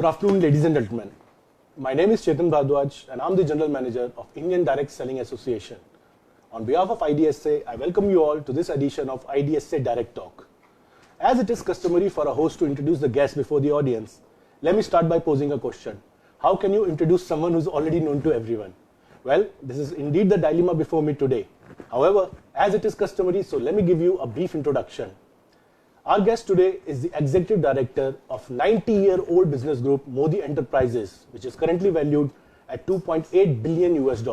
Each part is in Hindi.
Good afternoon, ladies and gentlemen. My name is Chetan Bhardwaj and I'm the General Manager of Indian Direct Selling Association. On behalf of IDSA, I welcome you all to this edition of IDSA Direct Talk. As it is customary for a host to introduce the guest before the audience, let me start by posing a question. How can you introduce someone who's already known to everyone? Well, this is indeed the dilemma before me today. However, as it is customary, so let me give you a brief introduction. Our guest today is the Executive Director of 90-year-old business group Modi Enterprises, which is currently valued at $2.8 billion US.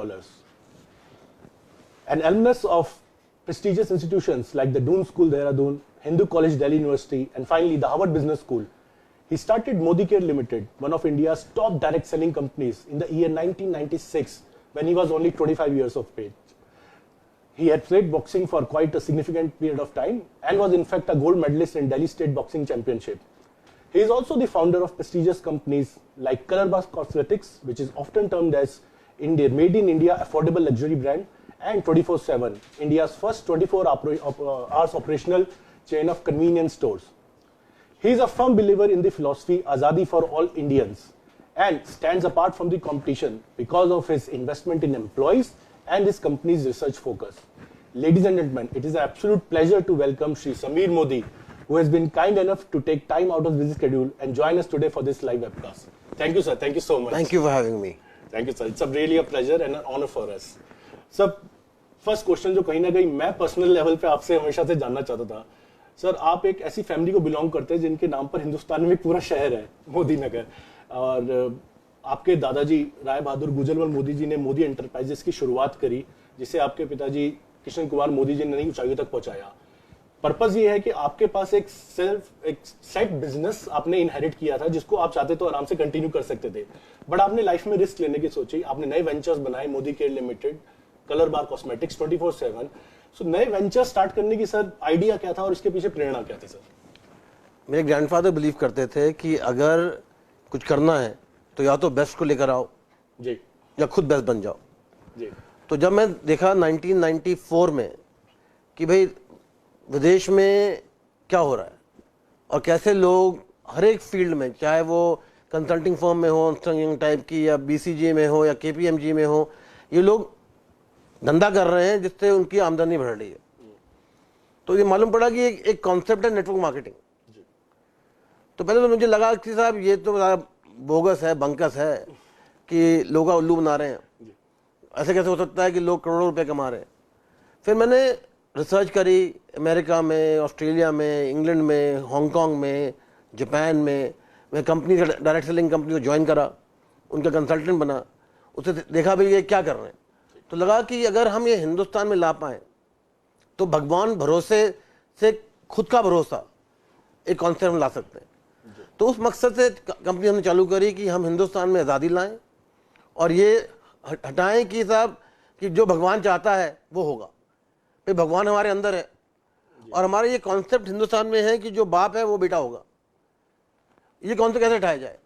An alumnus of prestigious institutions like the Doon School, Dehradun, Hindu College, Delhi University, and finally the Harvard Business School, he started Modicare Limited, one of India's top direct selling companies, in the year 1996 when he was only 25 years of age. He had played boxing for quite a significant period of time and was in fact a gold medalist in Delhi State Boxing Championship. He is also the founder of prestigious companies like Color Bar Cosmetics, which is often termed as Made in India affordable luxury brand, and 24/7, India's first 24 hours operational chain of convenience stores. He is a firm believer in the philosophy Azadi for all Indians and stands apart from the competition because of his investment in employees and his company's research focus. Ladies and gentlemen, it is an absolute pleasure to welcome Shri Sameer Modi, who has been kind enough to take time out of his busy schedule and join us today for this live webcast. Thank you, sir. Thank you so much. Thank you for having me. Thank you, sir. It's really a pleasure and an honor for us. Sir, first question जो कहीं ना कहीं मैं पर्सनल लेवल पे आपसे हमेशा से जानना चाहता था, सर आप एक ऐसी फैमिली को बिलोंग करते हैं जिनके नाम पर हिंदुस्तान में एक पूरा शहर है, मोदी नगर, और आपके दादाजी राय बहादुर गुजरमल मोदी जी ने मोदी एंटरप्राइजेस की शुरुआत करी, जिसे आपके पिताजी कृष्ण कुमार मोदी जी ने नई ऊंचाइयों तक पहुंचाया. पर्पस ये है कि आपके पास एक सेट बिजनेस आपने इनहेरिट किया था जिसको आप चाहते तो आराम से कंटिन्यू कर सकते थे, बट आपने लाइफ में रिस्क लेने की सोची. आपने नए वेंचर्स बनाए, मोदी केयर लिमिटेड, कलर बार कॉस्मेटिक्स, 24/7. सो नए वेंचर स्टार्ट करने की सर आइडिया क्या था और इसके पीछे प्रेरणा क्या थी? सर मेरे ग्रैंडफादर बिलीव करते थे कि अगर कुछ करना है तो या तो बेस्ट को लेकर आओ जी, या खुद बेस्ट बन जाओ जी. तो जब मैं देखा 1994 में कि भाई विदेश में क्या हो रहा है और कैसे लोग हर एक फील्ड में, चाहे वो कंसल्टिंग फर्म में हो टाइप की, या BCG में हो या KPMG में हो, ये लोग धंधा कर रहे हैं जिससे उनकी आमदनी बढ़ रही है. तो ये मालूम पड़ा कि एक कॉन्सेप्ट है नेटवर्क मार्केटिंग. तो पहले तो मुझे लगा कि साहब ये तो बोगस है, बंकस है कि लोग उल्लू बना रहे हैं, ऐसे कैसे हो सकता है कि लोग करोड़ों रुपए कमा रहे हैं. फिर मैंने रिसर्च करी, अमेरिका में, ऑस्ट्रेलिया में, इंग्लैंड में, हांगकांग में, जापान में. मैं कंपनी डायरेक्ट सेलिंग कंपनी को ज्वाइन करा, उनका कंसल्टेंट बना, उससे देखा भाई ये क्या कर रहे हैं. तो लगा कि अगर हम ये हिंदुस्तान में ला पाएँ तो भगवान भरोसे से खुद का भरोसा एक कॉन्सेप्ट हम ला सकते हैं. तो उस मकसद से कंपनी हमने चालू करी कि हम हिंदुस्तान में आज़ादी लाएं और ये हटाएं कि साहब कि जो भगवान चाहता है वो होगा. भाई भगवान हमारे अंदर है और हमारा ये कॉन्सेप्ट हिंदुस्तान में है कि जो बाप है वो बेटा होगा. ये कॉन्सेप्ट कैसे हटाया जाए?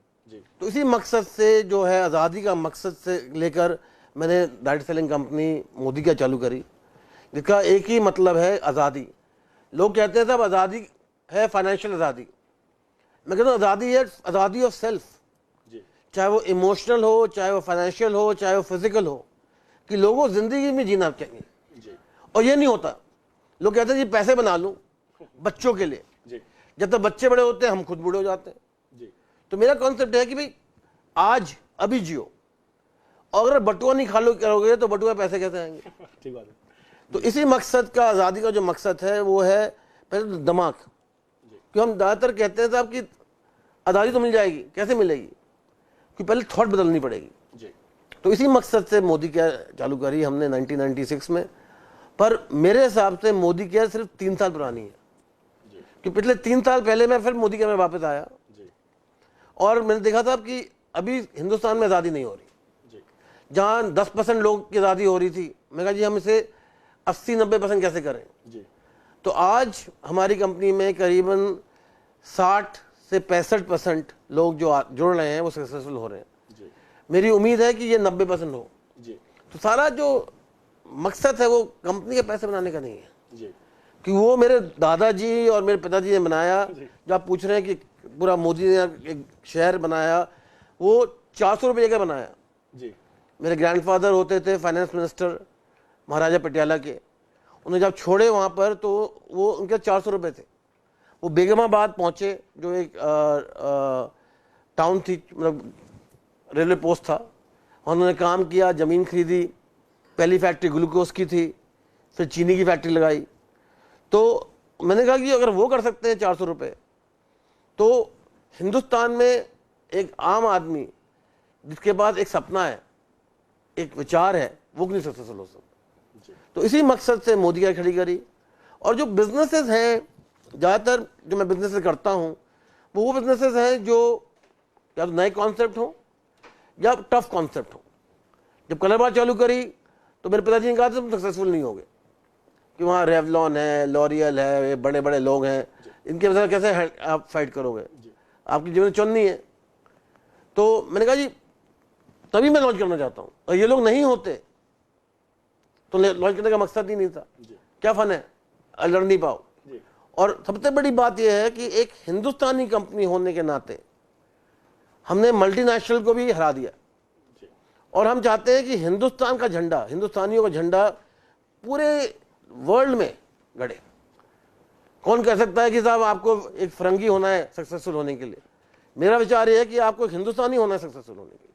तो इसी मकसद से जो है आज़ादी का मकसद से लेकर मैंने डायरेक्ट सेलिंग कंपनी मोदी का चालू करी, जिसका एक ही मतलब है आज़ादी. लोग कहते हैं साहब आज़ादी है फाइनेंशियल आज़ादी. मैं कहता हूँ आज़ादी है आज़ादी ऑफ सेल्फ, चाहे वो इमोशनल हो, चाहे वो फाइनेंशियल हो, चाहे वो फिजिकल हो, कि लोगों को जिंदगी में जीना चाहिए. और ये नहीं होता. लोग कहते हैं जी पैसे बना लूँ बच्चों के लिए, जब तक बच्चे बड़े होते हैं हम खुद बूढ़े हो जाते हैं. तो मेरा कॉन्सेप्ट है कि भाई आज अभी जियो, और अगर बटुआ नहीं खा लो करोगे तो बटुआ पैसे कैसे आएंगे? ठीक बात है. तो इसी मकसद का, आज़ादी का जो मकसद है वो है पहले तो दिमाग. क्यों हम ज़्यादातर कहते हैं साहब कि आज़ादी तो मिल जाएगी, कैसे मिलेगी? कि पहले थॉट बदलनी पड़ेगी. तो इसी मकसद से मोदी केयर चालू करी हमने 1996 में. पर मेरे हिसाब से मोदी केयर सिर्फ 3 साल पुरानी है, कि पिछले 3 साल पहले मैं फिर मोदी केयर में वापस आया और मैंने देखा था कि अभी हिंदुस्तान में आज़ादी नहीं हो रही. जहाँ 10% लोग की आज़ादी हो रही थी, मैं कहा जी हम इसे 80-90% कैसे करें. तो आज हमारी कंपनी में करीबन 60 से 65% लोग जो जुड़ रहे हैं वो सक्सेसफुल हो रहे हैं. मेरी उम्मीद है कि ये 90% हो. तो सारा जो मकसद है वो कंपनी के पैसे बनाने का नहीं है, कि वो मेरे दादाजी और मेरे पिताजी ने बनाया. जो आप पूछ रहे हैं कि पूरा मोदी ने एक शहर बनाया, वो 400 रुपये का बनाया। जी। मेरे ग्रैंडफादर होते थे फाइनेंस मिनिस्टर महाराजा पटियाला के, उन्हें जब छोड़े वहाँ पर तो वो उनके 400 रुपये थे। वो बेगमाबाद पहुँचे, जो एक टाउन थी, मतलब रेलवे पोस्ट था, उन्होंने काम किया, ज़मीन खरीदी, पहली फैक्ट्री ग्लूकोज की थी, फिर चीनी की फैक्ट्री लगाई। तो मैंने कहा कि अगर वो कर सकते हैं 400 रुपये, तो हिंदुस्तान में एक आम आदमी जिसके पास एक सपना है, एक विचार है, वो क्यों सक्सेसफुल हो सकता। तो इसी मकसद से मोदी का खड़ी करी। और जो बिजनेसेस हैं, ज़्यादातर जो मैं बिजनेसेस करता हूँ वो बिजनेसेस हैं जो या तो नए कॉन्सेप्ट हो या टफ कॉन्सेप्ट हो। जब कलर बार चालू करी तो मेरे पिताजी ने कहा तुम सक्सेसफुल नहीं होगे, कि वहाँ रेवलॉन है, लॉरियल है, ये बड़े बड़े लोग हैं, इनके वजह कैसे आप फाइट करोगे, आपकी जीवन चुननी है। तो मैंने कहा जी तभी मैं लॉन्च करना चाहता हूँ, और ये लोग नहीं होते तो लॉन्च करने का मकसद ही नहीं था। क्या फन है, लड़ नहीं पाओ। और सबसे बड़ी बात यह है कि एक हिंदुस्तानी कंपनी होने के नाते हमने मल्टीनेशनल को भी हरा दिया, और हम चाहते हैं कि हिंदुस्तान का झंडा, हिंदुस्तानियों का झंडा पूरे वर्ल्ड में गड़े। कौन कह सकता है कि साहब आपको एक फरंगी होना है सक्सेसफुल होने के लिए? मेरा विचार यह है कि आपको एक हिंदुस्तानी होना है सक्सेसफुल होने के लिए।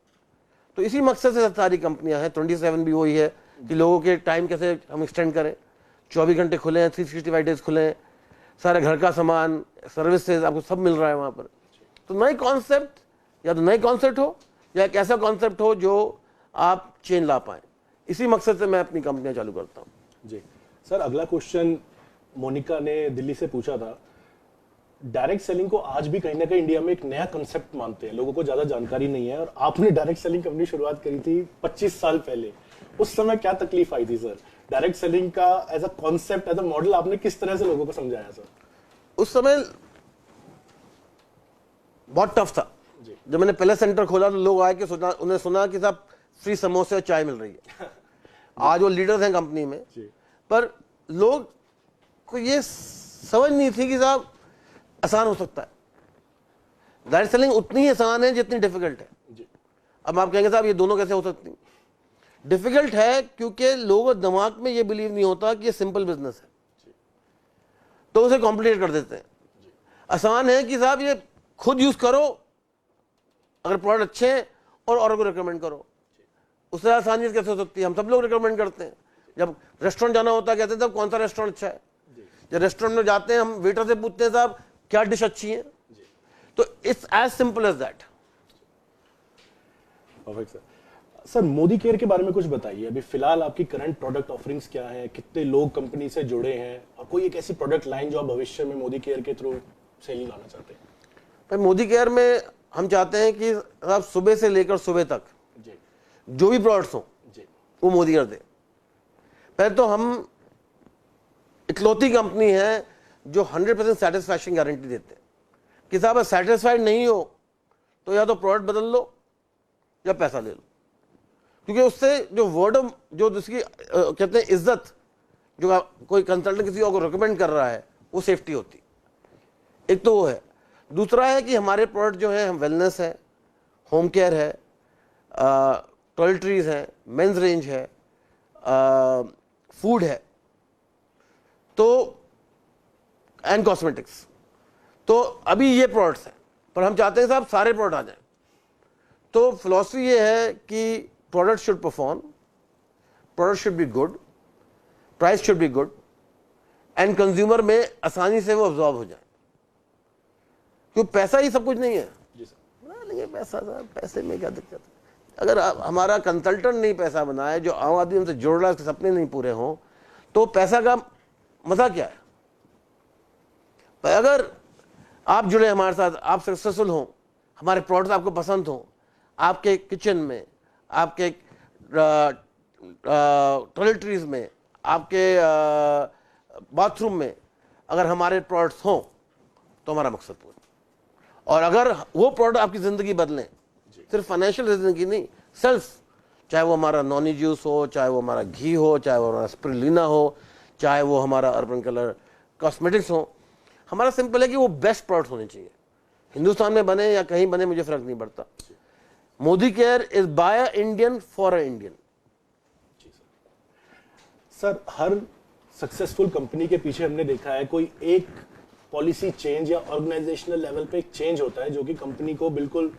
तो इसी मकसद से सारी कंपनियां हैं। 27 भी वही है कि लोगों के टाइम कैसे हम एक्सटेंड करें, 24 घंटे खुले हैं, 365 डेज खुले हैं, सारे घर का सामान, सर्विसेज आपको सब मिल रहा है वहाँ पर। तो नए कॉन्सेप्ट, या तो नए कॉन्सेप्ट हो या एक ऐसा कॉन्सेप्ट हो जो आप चेंज ला पाएँ, इसी मकसद से मैं अपनी कंपनियां चालू करता हूँ। जी सर, अगला क्वेश्चन मोनिका ने दिल्ली से पूछा था। डायरेक्ट सेलिंग को आज भी कहीं ना कहीं इंडिया में एक नया कंसेप्ट मानते हैं, लोगों को ज्यादा जानकारी नहीं है, और आपने डायरेक्ट सेलिंग कंपनी शुरुआत करी थी 25 साल पहले। उस समय क्या तकलीफ आई थी सर? डायरेक्ट सेलिंग का as a concept, as a model आपने किस तरह से लोगों को समझाया सर? उस समय बहुत टफ था। जब मैंने पहले सेंटर खोला तो लोग आए कि उन्हें सुना कि साहब फ्री समोसे और चाय मिल रही है। आज वो लीडर्स हैं कंपनी में, पर लोग को ये समझ नहीं थी कि साहब आसान हो सकता है। डायरेक्ट सेलिंग उतनी ही आसान है जितनी डिफिकल्ट है। अब आप कहेंगे साहब ये दोनों कैसे हो सकती? डिफिकल्ट है क्योंकि लोगों के दिमाग में ये बिलीव नहीं होता कि ये सिंपल बिजनेस है, तो उसे कॉम्प्लिकेट कर देते हैं। आसान है कि साहब ये खुद यूज करो, अगर प्रोडक्ट अच्छे हैं, और औरों को रिकमेंड करो। उससे आसान चीज कैसे हो सकती है? हम सब लोग रिकमेंड करते हैं। जब रेस्टोरेंट जाना होता है कहते हैं साहब कौन सा रेस्टोरेंट अच्छा है। जब रेस्टोरेंट में जाते हैं हम वेटर से पूछते हैं साहब क्या डिश अच्छी है। तो it's as simple as that. Perfect sir. Sir Modicare के बारे में कुछ बताइए। अभी फिलहाल आपकी करंट प्रोडक्ट ऑफरिंग्स क्या है, कितने लोग कंपनी से जुड़े हैं, और कोई एक ऐसी प्रोडक्ट लाइन जो आप भविष्य में मोदी केयर के थ्रू सेलिंग लाना चाहते हैं? भाई मोदी केयर में हम चाहते हैं कि आप सुबह से लेकर सुबह तक जो भी प्रोडक्ट्स हो वो मोदी केयर दे। पहले तो हम इकलौती कंपनी है जो 100% सेटिस्फैक्शन गारंटी देते हैं कि साहब सेटिस्फाइड नहीं हो तो या तो प्रोडक्ट बदल लो या पैसा ले लो। क्योंकि उससे जो वर्ड जो जिसकी कहते हैं इज्जत, जो कोई कंसल्टेंट किसी को रिकमेंड कर रहा है, वो सेफ्टी होती। एक तो वो है। दूसरा है कि हमारे प्रोडक्ट जो है, हम वेलनेस है, होम केयर है, टॉयलेटरीज है, मेंस रेंज है, फूड है, तो एंड कॉस्मेटिक्स। तो अभी ये प्रोडक्ट्स हैं, पर हम चाहते हैं साहब सारे प्रोडक्ट आ जाएं। तो फिलॉसफी ये है कि product should perform, product should be good, price should be good, and consumer में आसानी से वो अब्जॉर्ब हो जाए। क्योंकि पैसा ही सब कुछ नहीं है। बना लेंगे पैसा, पैसे में क्या दिक्कत है? अगर हमारा कंसल्टेंट नहीं पैसा बनाए, जो आम आदमी हमसे जुड़ रहा है, उसके सपने नहीं पूरे हों, तो पैसा का मजा क्या है? पर अगर आप जुड़े हमारे साथ, आप सक्सेसफुल हों, हमारे प्रोडक्ट आपको पसंद हों, आपके किचन में, आपके टॉयलेटरीज में, आपके बाथरूम में अगर हमारे प्रोडक्ट्स हों तो हमारा मकसद पूरा। और अगर वो प्रोडक्ट आपकी ज़िंदगी बदलें, सिर्फ फाइनेंशियल ज़िंदगी नहीं, सेल्फ, चाहे वो हमारा नॉनी जूस हो, चाहे वो हमारा घी हो, चाहे वो हमारा स्पिरुलिना हो, चाहे वो हमारा अर्बन कलर कॉस्मेटिक्स हो, हमारा सिंपल है कि वो बेस्ट प्रोडक्ट होने चाहिए। हिंदुस्तान में बने या कहीं बने मुझे फर्क नहीं पड़ता। Modi care is by a Indian for a Indian. Sir, her successful company के पीछे हमने देखा है कोई एक पॉलिसी चेंज या ऑर्गेनाइजेशनल लेवल पे एक चेंज होता है जो कि कंपनी को बिल्कुल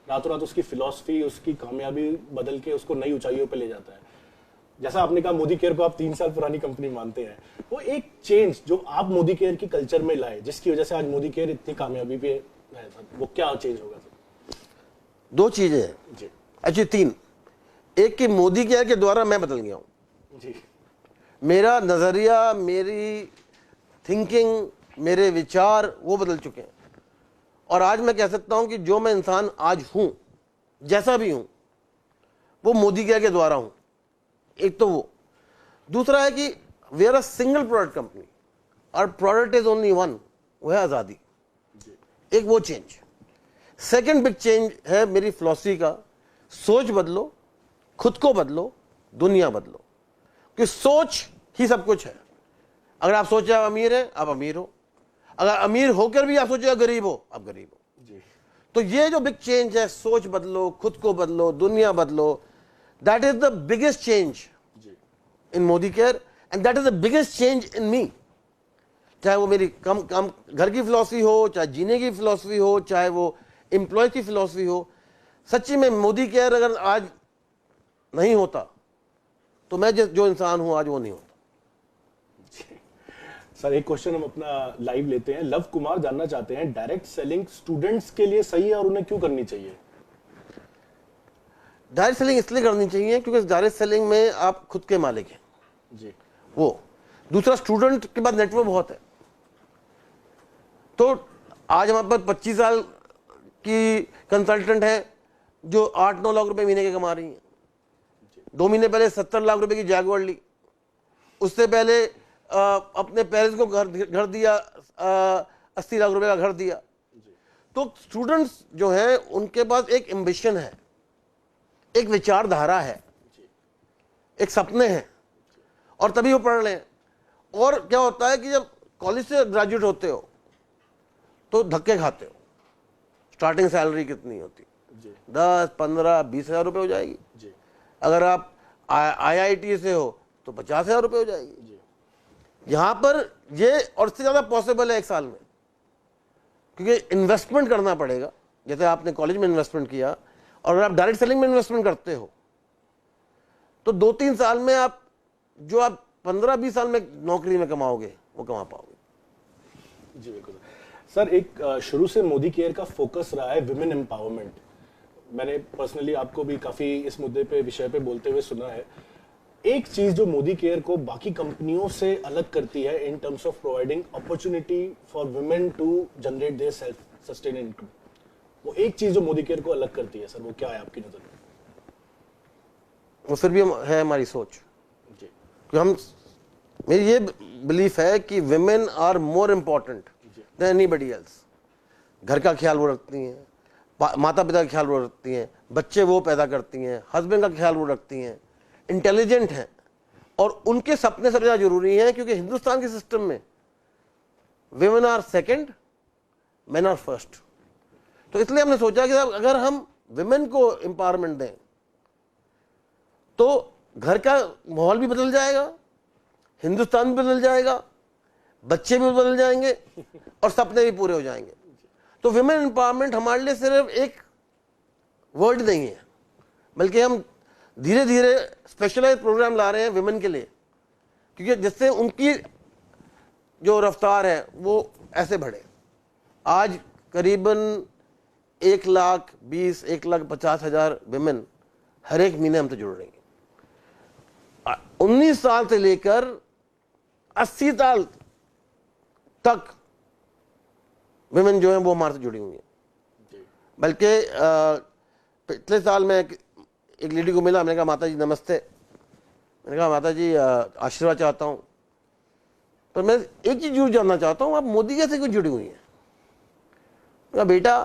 रातों रात उसकी फिलॉसफी, उसकी कामयाबी बदल के उसको नई ऊंचाइयों पे ले जाता है। जैसा आपने कहा मोदी केयर को आप 3 साल पुरानी कंपनी मानते हैं, वो एक चेंज जो आप मोदी केयर की कल्चर में लाए जिसकी वजह से आज मोदी केयर इतनी कामयाबी पे है, वो क्या चेंज होगा सर? 2 चीजें हैं जी, एक्चुअली 3। एक कि मोदी केयर के द्वारा मैं बदल गया हूं। जी, मेरा नजरिया, मेरी थिंकिंग, मेरे विचार वो बदल चुके हैं। और आज मैं कह सकता हूं कि जो मैं इंसान आज हूं, जैसा भी हूं, वो मोदी केयर के द्वारा हूं। एक तो वो। दूसरा है कि we are a single product company और प्रोडक्ट इज ओनली वन, वो है आज़ादी। एक वो चेंज। सेकंड बिग चेंज है मेरी फिलॉसफी का, सोच बदलो, खुद को बदलो, दुनिया बदलो। कि सोच ही सब कुछ है। अगर आप सोचे आप अमीर हैं, आप अमीर हो। अगर अमीर होकर भी आप सोचे आप गरीब हो, आप गरीब हो। जी, तो ये जो बिग चेंज है, सोच बदलो, खुद को बदलो, दुनिया बदलो, that is the biggest change in Modi care and that is the biggest change in me. चाहे वो मेरी कम घर की फिलॉसफी हो, चाहे जीने की फिलॉसफी हो, चाहे वो एम्प्लॉय की फिलॉसफी हो। सच्ची में मोदी केयर अगर आज नहीं होता तो मैं जो इंसान हूं आज वो नहीं होता। सर एक क्वेश्चन हम अपना लाइव लेते हैं। लव कुमार जानना चाहते हैं डायरेक्ट सेलिंग स्टूडेंट्स के लिए सही है और उन्हें क्यों करनी चाहिए? डायरेक्ट सेलिंग इसलिए करनी चाहिए क्योंकि डायरेक्ट सेलिंग में आप खुद के मालिक हैं। जी, वो। दूसरा, स्टूडेंट के बाद नेटवर्क बहुत है। तो आज हमारे पास 25 साल की कंसल्टेंट है जो 8-9 लाख रुपए महीने के कमा रही हैं। 2 महीने पहले 70 लाख रुपए की जैगुआर ली। उससे पहले अपने पेरेंट्स को घर दिया, 80 लाख रुपए का घर दिया। तो स्टूडेंट्स जो हैं उनके पास एक एम्बिशन है, एक विचारधारा है, एक सपने हैं, और तभी वो पढ़ लें। और क्या होता है कि जब कॉलेज से ग्रेजुएट होते हो तो धक्के खाते हो। स्टार्टिंग सैलरी कितनी होती? 10, 15, 20 हजार रुपये हो जाएगी। जी, अगर आप IIT से हो तो 50 हजार रुपये हो जाएगी। यहाँ पर ये और इससे ज़्यादा पॉसिबल है 1 साल में, क्योंकि इन्वेस्टमेंट करना पड़ेगा। जैसे आपने कॉलेज में इन्वेस्टमेंट किया, और अगर आप डायरेक्ट सेलिंग में इन्वेस्टमेंट करते हो तो 2-3 साल में आप जो आप 15-20 साल में नौकरी में कमाओगे वो कमा पाओगे। जी बिल्कुल। सर एक शुरू से मोदी केयर का फोकस रहा है विमेन एम्पावरमेंट। मैंने पर्सनली आपको भी काफी इस मुद्दे पे, विषय पे बोलते हुए सुना है। एक चीज जो मोदी केयर को बाकी कंपनियों से अलग करती है in terms of providing opportunity for women to generate their self sustain income, वो एक चीज जो मोदी केयर को अलग करती है सर, वो क्या है आपकी नजर में? वो फिर भी है हमारी सोच। जी, कि हम, मेरी ये बिलीफ है कि women are more important than anybody else. घर का ख्याल वो रखती हैं, माता पिता का ख्याल वो रखती हैं, बच्चे वो पैदा करती हैं, हस्बैंड का ख्याल वो रखती हैं, इंटेलिजेंट हैं, और उनके सपने सबसे ज़्यादा जरूरी हैं। क्योंकि हिंदुस्तान के सिस्टम में women are second, men are first. तो इसलिए हमने सोचा कि अगर हम विमेन को एम्पावरमेंट दें तो घर का माहौल भी बदल जाएगा, हिंदुस्तान भी बदल जाएगा, बच्चे भी बदल जाएंगे और सपने भी पूरे हो जाएंगे। तो विमेन एम्पावरमेंट हमारे लिए सिर्फ एक वर्ड नहीं है, बल्कि हम धीरे धीरे स्पेशलाइज प्रोग्राम ला रहे हैं विमेन के लिए, क्योंकि जिससे उनकी जो रफ्तार है वो ऐसे बढ़े। आज करीबन 1,20,000 1,50,000 विमेन हर एक महीने हमसे जुड़ रही हैं। 19 साल से लेकर 80 साल तक विमेन जो है वो हमारे से जुड़ी हुई हैं। बल्कि पिछले साल मैं एक लेडी को मिला, मैंने कहा माता जी नमस्ते। मैंने कहा माता जी आशीर्वाद चाहता हूँ, पर मैं एक चीज़ जरूर जानना चाहता हूँ, आप मोदी कैसे क्यों जुड़ी हुई हैं? कहा बेटा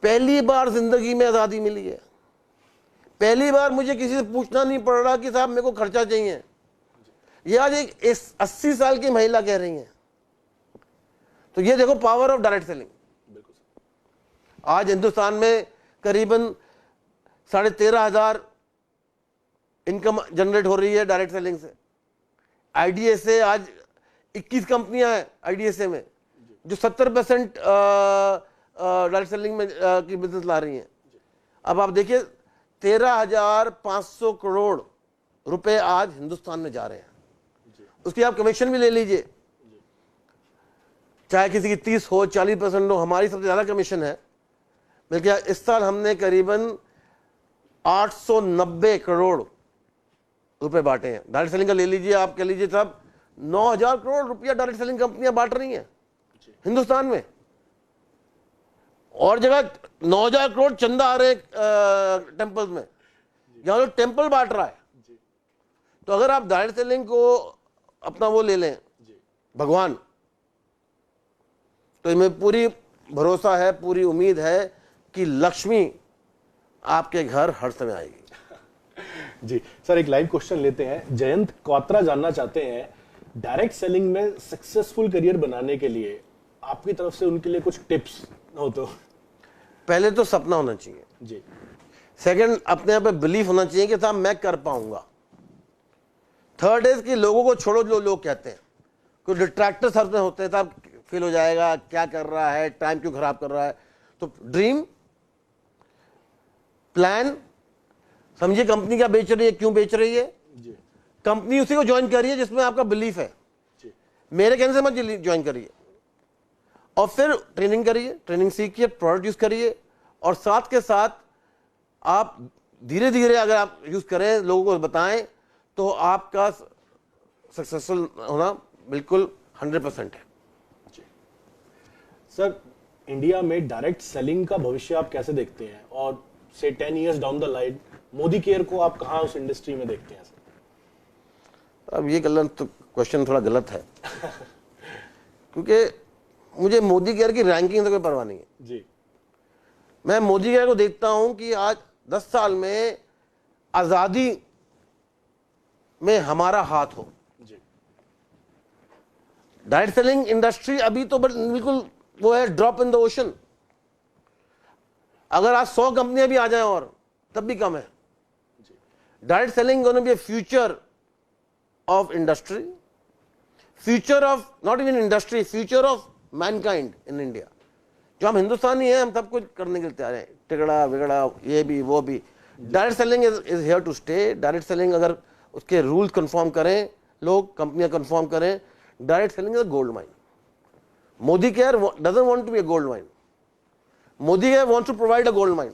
पहली बार जिंदगी में आज़ादी मिली है, पहली बार मुझे किसी से पूछना नहीं पड़ रहा कि साहब मेरे को खर्चा चाहिए। ये आज एक 80 साल की महिला कह रही हैं। तो ये देखो पावर ऑफ डायरेक्ट सेलिंग। आज हिंदुस्तान में करीबन 13,500 इनकम जनरेट हो रही है डायरेक्ट सेलिंग से। आईडीएसए आज 21 कंपनियां हैं आईडीएसए में जो 70% डायरेक्ट सेलिंग में की बिजनेस ला रही हैं। अब आप देखिए 13,500 करोड़ रुपए आज हिंदुस्तान में जा रहे हैं, उसकी आप कमीशन भी ले लीजिए, चाहे किसी की 30 हो 40% हो, हमारी सबसे ज्यादा कमीशन है। बल्कि इस साल हमने करीबन 890 करोड़ रुपए बांटे हैं डायरेक्ट सेलिंग का। ले लीजिए, आप कह लीजिए साहब 9,000 करोड़ रुपया डायरेक्ट सेलिंग कंपनियां बांट रही हैं हिंदुस्तान में। और जगह 9,000 करोड़ चंदा आ रहे टेम्पल्स में, यहां तो टेम्पल बांट रहा है। तो अगर आप डायरेक्ट सेलिंग को अपना वो ले लें भगवान, तो इनमें पूरी भरोसा है, पूरी उम्मीद है कि लक्ष्मी आपके घर हर समय आएगी। जी सर, एक लाइव क्वेश्चन लेते हैं। जयंत क्वात्रा जानना चाहते हैं, डायरेक्ट सेलिंग में सक्सेसफुल करियर बनाने के लिए आपकी तरफ से उनके लिए कुछ टिप्स हो तो? पहले तो सपना होना चाहिए जी। सेकंड, अपने आप पे बिलीफ होना चाहिए कि साहब मैं कर पाऊंगा। थर्ड इज कि लोगों को छोड़ो जो लोग कहते हैं, कुछ डिट्रैक्टर्स हर में होते हैं, साहब फेल हो जाएगा, क्या कर रहा है, टाइम क्यों खराब कर रहा है। तो ड्रीम, प्लान, समझिए कंपनी क्या बेच रही है, क्यों बेच रही है, कंपनी उसी को ज्वाइन करिए जिसमें आपका बिलीफ है। मेरे कहने से मत ज्वाइन करिए, और फिर ट्रेनिंग करिए, ट्रेनिंग सीखिए, प्रोडक्ट यूज करिए, और साथ के साथ आप धीरे धीरे अगर आप यूज करें, लोगों को बताएं, तो आपका सक्सेसफुल होना बिल्कुल 100% है। सर, इंडिया में डायरेक्ट सेलिंग का भविष्य आप कैसे देखते हैं, और से 10 years down the line Modi care को आप कहां उस इंडस्ट्री में देखते हैं? अब ये गलत तो क्वेश्चन थोड़ा गलत है क्योंकि मुझे मोदी केयर की रैंकिंग से कोई परवाह नहीं है जी। मैं मोदी केयर को देखता हूं कि आज 10 साल में आजादी में हमारा हाथ हो। डायरेक्ट सेलिंग इंडस्ट्री अभी तो बिल्कुल वो है ड्रॉप इन द ओशन। अगर आज 100 कंपनियां भी आ जाएं और तब भी कम है। Direct selling gonna be a future of industry, future of not even industry, future of Mankind in India. जो हम हिंदुस्तानी हैं, हम सब कुछ करने के लिए तैयार हैं, टिकड़ा विगड़ा ये भी वो भी। Direct selling is here to stay. Direct selling अगर उसके रूल्स कंफर्म करें, लोग कंपनियां कंफर्म करें, direct selling is a gold mine. Modicare doesn't want to be a gold mine, Modicare wants to provide a gold mine.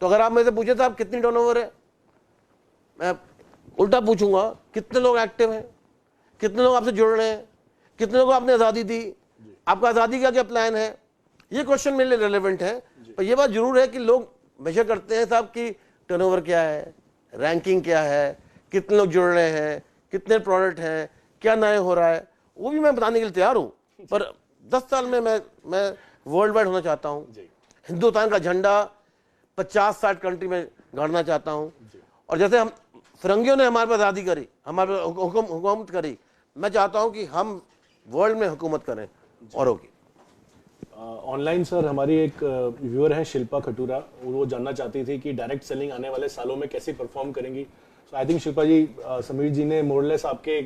तो अगर आप मेरे से पूछे तो आप कितनी टर्नओवर है, मैं उल्टा पूछूंगा कितने लोग एक्टिव हैं, कितने लोग आपसे जुड़ रहे हैं, कितने लोगों को आपने आज़ादी दी, आपका आज़ादी का क्या प्लान है। ये क्वेश्चन मेरे लिए रेलेवेंट है। पर यह बात जरूर है कि लोग मेजर करते हैं साहब कि टर्नओवर क्या है, रैंकिंग क्या है, कितने लोग जुड़ रहे हैं, कितने प्रोडक्ट हैं, क्या नए हो रहा है, वो भी मैं बताने के लिए तैयार हूँ। पर 10 साल में मैं वर्ल्ड वाइड होना चाहता हूँ। हिंदुस्तान का झंडा 50-60 कंट्री में गाड़ना चाहता हूँ। और जैसे हम फिरंगियों ने हमारे पर आज़ादी करी, हमारे पर हुकूमत करी, मैं चाहता हूँ कि हम वर्ल्ड में हुकूमत करें और होगी। ऑनलाइन सर हमारी एक व्यूअर है शिल्पा खटूरा, वो जानना चाहती थी कि डायरेक्ट सेलिंग आने वाले सालों में कैसे परफॉर्म करेंगी। सो आई थिंक शिल्पा जी, समीर जी ने मोरलेस आपके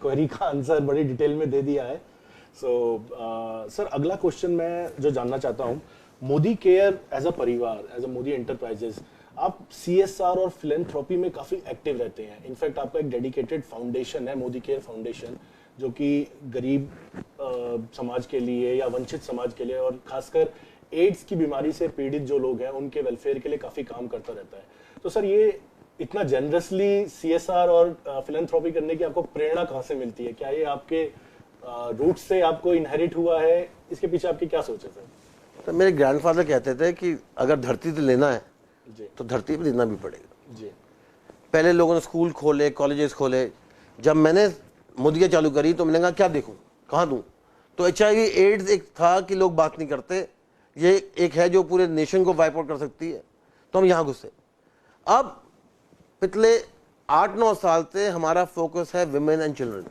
क्वेरी का आंसर बड़ी डिटेल में दे दिया है। सो सर, अगला क्वेश्चन मैं जो जानना चाहता हूँ, मोदी केयर एज अ परिवार, एज अ मोदी एंटरप्राइजेस, आप CSR और फिलैंथ्रोपी में काफी एक्टिव रहते हैं। इनफैक्ट आपका एक डेडिकेटेड फाउंडेशन है, मोदी केयर फाउंडेशन, जो कि गरीब समाज के लिए या वंचित समाज के लिए और खासकर एड्स की बीमारी से पीड़ित जो लोग हैं उनके वेलफेयर के लिए काफी काम करता रहता है। तो सर, ये इतना जनरसली CSR और फिलैंथ्रोपी करने की आपको प्रेरणा कहाँ से मिलती है? क्या ये आपके रूट से आपको इनहेरिट हुआ है? इसके पीछे आपकी क्या सोच है सर? तो मेरे ग्रैंडफादर कहते थे कि अगर धरती से लेना है तो धरती पर देना भी पड़ेगा। जी। पहले लोगों ने स्कूल खोले, कॉलेजेस खोले। जब मैंने मोदी चालू करी तो मैंने कहा क्या देखूं, कहाँ दूं। तो HIV एड्स एक था कि लोग बात नहीं करते, ये एक है जो पूरे नेशन को वाइप आउट कर सकती है, तो हम यहाँ घुसे। अब पिछले 8-9 साल से हमारा फोकस है विमेन एंड चिल्ड्रन।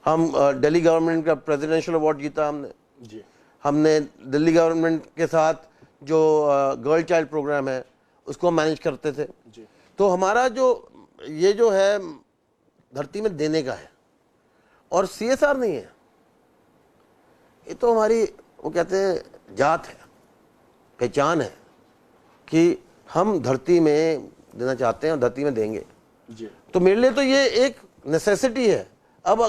हम दिल्ली गवर्नमेंट का प्रेसिडेंशियल अवार्ड जीता हमने। जी। हमने दिल्ली गवर्नमेंट के साथ जो गर्ल चाइल्ड प्रोग्राम है उसको मैनेज करते थे। जी। तो हमारा जो ये जो है धरती में देने का है और CSR नहीं है, ये तो हमारी वो कहते हैं जात है, पहचान है कि हम धरती में देना चाहते हैं और धरती में देंगे। जी। तो मेरे लिए तो ये एक नेसेसिटी है। अब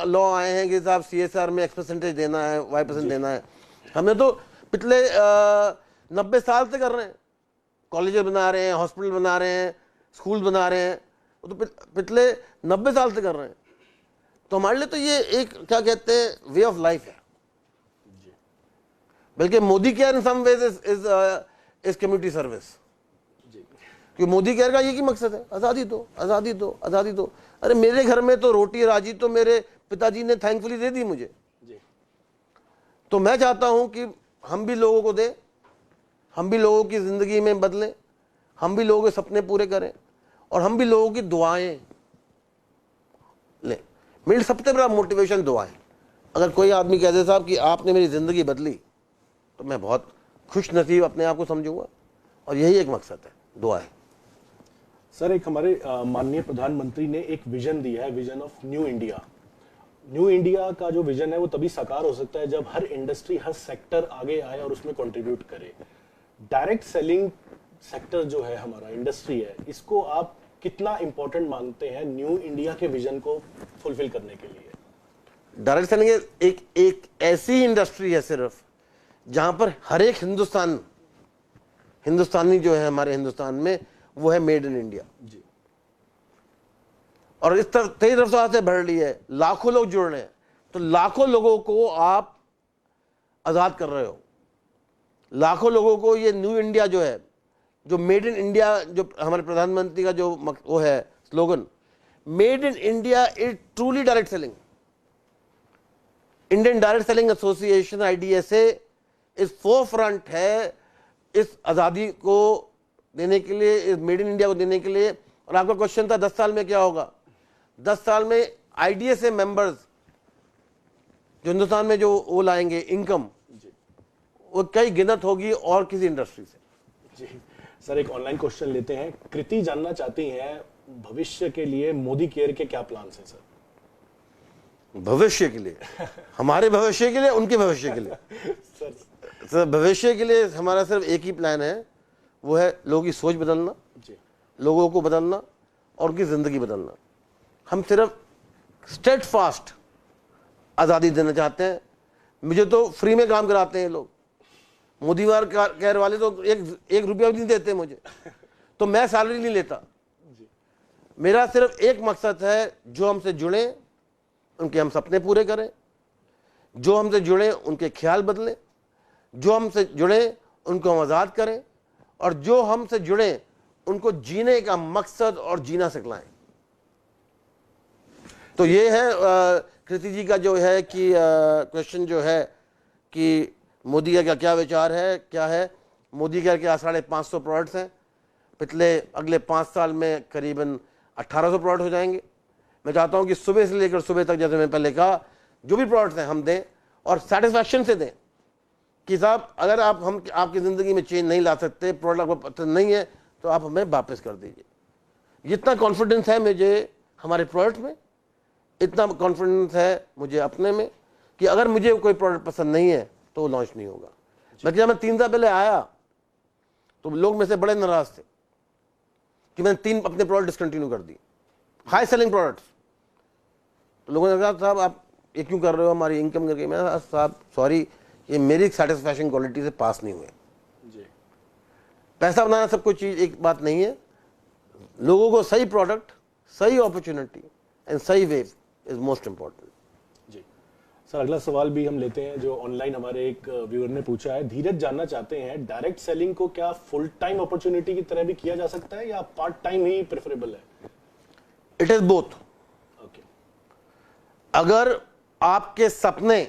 लॉ आए हैं कि साहब CSR में X% देना है, Y% देना है। हमने तो पिछले 90 साल से कर रहे हैं, कॉलेज बना रहे हैं, हॉस्पिटल बना रहे हैं, स्कूल बना रहे हैं, वो तो पिछले 90 साल से कर रहे हैं। तो हमारे लिए तो ये एक क्या कहते हैं वे ऑफ लाइफ है। बल्कि Modicare in some ways is community service. क्योंकि मोदी केयर का ये की मकसद है, आज़ादी दो, आज़ादी दो, आज़ादी दो। अरे मेरे घर में तो रोटी राजी तो मेरे पिताजी ने थैंकफुली दे दी मुझे। तो मैं चाहता हूं कि हम भी लोगों को दें, हम भी लोगों की ज़िंदगी में बदलें, हम भी लोगों के सपने पूरे करें और हम भी लोगों की दुआएं लें। मेरी सबसे बड़ा मोटिवेशन दुआएं। अगर कोई आदमी कह दे साहब कि आपने मेरी ज़िंदगी बदली, तो मैं बहुत खुश नसीब अपने आप को समझूंगा और यही एक मकसद है, दुआएं। सर, एक हमारे माननीय प्रधानमंत्री ने एक विजन दिया है, vision of new India. New India का जो विजन है वो तभी साकार हो सकता है जब हर इंडस्ट्री, हर सेक्टर आगे आए और उसमें कंट्रीब्यूट करे। डायरेक्ट सेलिंग सेक्टर जो है हमारा इंडस्ट्री है, इसको आप कितना इंपॉर्टेंट मानते हैं न्यू इंडिया के विजन को फुलफिल करने के लिए? डायरेक्ट सेलिंग एक ऐसी इंडस्ट्री है सिर्फ जहां पर हर एक हिंदुस्तानी जो है हमारे हिंदुस्तान में वो है मेड इन इंडिया। जी। और इस तरफ तेज रफ्तार से बढ़ रही है, लाखों लोग जुड़ रहे हैं। तो लाखों लोगों को आप आजाद कर रहे हो, लाखों लोगों को ये न्यू इंडिया जो है, जो मेड इन इंडिया, जो हमारे प्रधानमंत्री का जो वो है slogan, made in India is truly direct selling. Indian direct selling association IDSA इस फोरफ्रंट है इस आज़ादी को देने के लिए, इस मेड इन इंडिया को देने के लिए। और आपका क्वेश्चन था 10 साल में क्या होगा। 10 साल में IDSA मेंबर्स जो हिंदुस्तान में जो वो लाएंगे इनकम, वो कई गिनत होगी और किसी इंडस्ट्री से। जी सर, एक ऑनलाइन क्वेश्चन लेते हैं। कृति जानना चाहती हैं भविष्य के लिए मोदी केयर के क्या प्लान्स हैं सर? भविष्य के लिए, हमारे भविष्य के लिए, उनके भविष्य के लिए सर भविष्य के लिए हमारा सिर्फ एक ही प्लान है, वो है लोगों की सोच बदलना, लोगों को बदलना और उनकी ज़िंदगी बदलना। हम सिर्फ स्टेडफास्ट आज़ादी देना चाहते हैं। मुझे तो फ्री में काम कराते हैं लोग, मोदी वार केयर वाले तो एक रुपया भी नहीं देते मुझे, तो मैं सैलरी नहीं लेता। मेरा सिर्फ एक मकसद है, जो हमसे जुड़े उनके हम सपने पूरे करें, जो हमसे जुड़े उनके ख्याल बदलें, जो हमसे जुड़े उनको हम आज़ाद करें और जो हमसे जुड़े उनको जीने का मकसद और जीना सिखलाएं। तो ये है कृति जी का जो है कि क्वेश्चन जो है कि मोदी का क्या विचार है, क्या है। मोदी के 550 प्रोडक्ट्स हैं। अगले 5 साल में करीबन 1800 प्रोडक्ट हो जाएंगे। मैं चाहता हूं कि सुबह से लेकर सुबह तक, जैसे मैं पहले कहा, जो भी प्रोडक्ट्स हैं हम दें और सेटिस्फैक्शन से दें कि साहब अगर हम आपकी ज़िंदगी में चेंज नहीं ला सकते, प्रोडक्ट आपको पसंद नहीं है, तो आप हमें वापस कर दीजिए। जितना कॉन्फिडेंस है मुझे हमारे प्रोडक्ट में, इतना कॉन्फिडेंस है मुझे अपने में कि अगर मुझे कोई प्रोडक्ट पसंद नहीं है तो वो लॉन्च नहीं होगा। बल्कि जब मैं 3 साल पहले आया तो लोग मेरे से बड़े नाराज थे कि मैंने 3 अपने प्रोडक्ट डिसकंटिन्यू कर दी, हाई सेलिंग प्रोडक्ट्स। तो लोगों ने कहा साहब आप ये क्यों कर रहे हो, हमारी इनकम करके। मैंने कहा साहब सॉरी, ये मेरी सेटिस्फैक्शन क्वालिटी से पास नहीं हुए। पैसा बनाना सब कुछ चीज़ एक बात नहीं है, लोगों को सही प्रोडक्ट, सही अपॉर्चुनिटी एंड सही वे इज मोस्ट इंपॉर्टेंट। जी सर, अगला सवाल भी हम लेते हैं जो ऑनलाइन हमारे एक व्यूअर ने पूछा है। धीरज जानना चाहते हैं डायरेक्ट सेलिंग को क्या फुल टाइम अपॉर्चुनिटी की तरह भी किया जा सकता है या पार्ट टाइम ही प्रेफरेबल है? It is both. ओके। अगर आपके सपने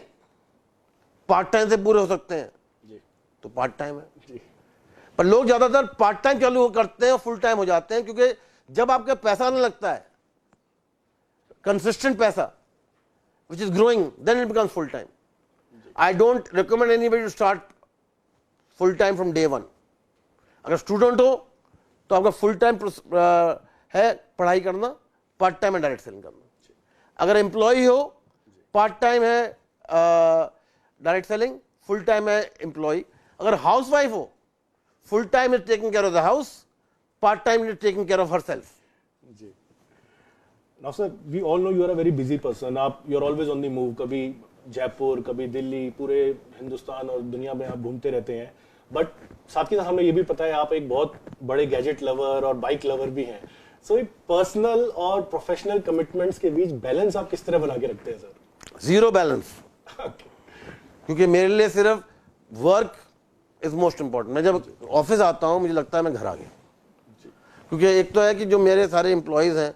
पार्ट टाइम से पूरे हो सकते हैं जी तो पार्ट टाइम है जी। पर लोग ज्यादातर पार्ट टाइम चालू करते हैं और फुल टाइम हो जाते हैं, क्योंकि जब आपका पैसा आने लगता है, कंसिस्टेंट पैसा which is growing, then it becomes full time. I don't recommend anybody to start full time from day one. अगर स्टूडेंट हो तो आपका फुल टाइम है पढ़ाई करना, पार्ट टाइम है डायरेक्ट सेलिंग करना। अगर एम्प्लॉय हो, पार्ट टाइम है डायरेक्ट सेलिंग, फुल टाइम है एम्प्लॉय। अगर हाउस वाइफ हो, full time is taking care of the house, part time is taking care of her self. जी। Now sir, we all know you are a very busy person. आप you are always on the move. कभी जयपुर, कभी दिल्ली, पूरे हिंदुस्तान और दुनिया में आप घूमते रहते हैं। बट साथ ही साथ हमें ये भी पता है आप एक बहुत बड़े गैजेट लवर और बाइक लवर भी हैं। सो ये पर्सनल और प्रोफेशनल कमिटमेंट्स के बीच बैलेंस आप किस तरह बना के रखते हैं सर? Zero balance. क्योंकि मेरे लिए सिर्फ वर्क इज मोस्ट इंपॉर्टेंट। मैं जब ऑफिस आता हूँ मुझे लगता है मैं घर आ गया। क्योंकि एक तो है कि जो मेरे सारे एम्प्लॉयज़ हैं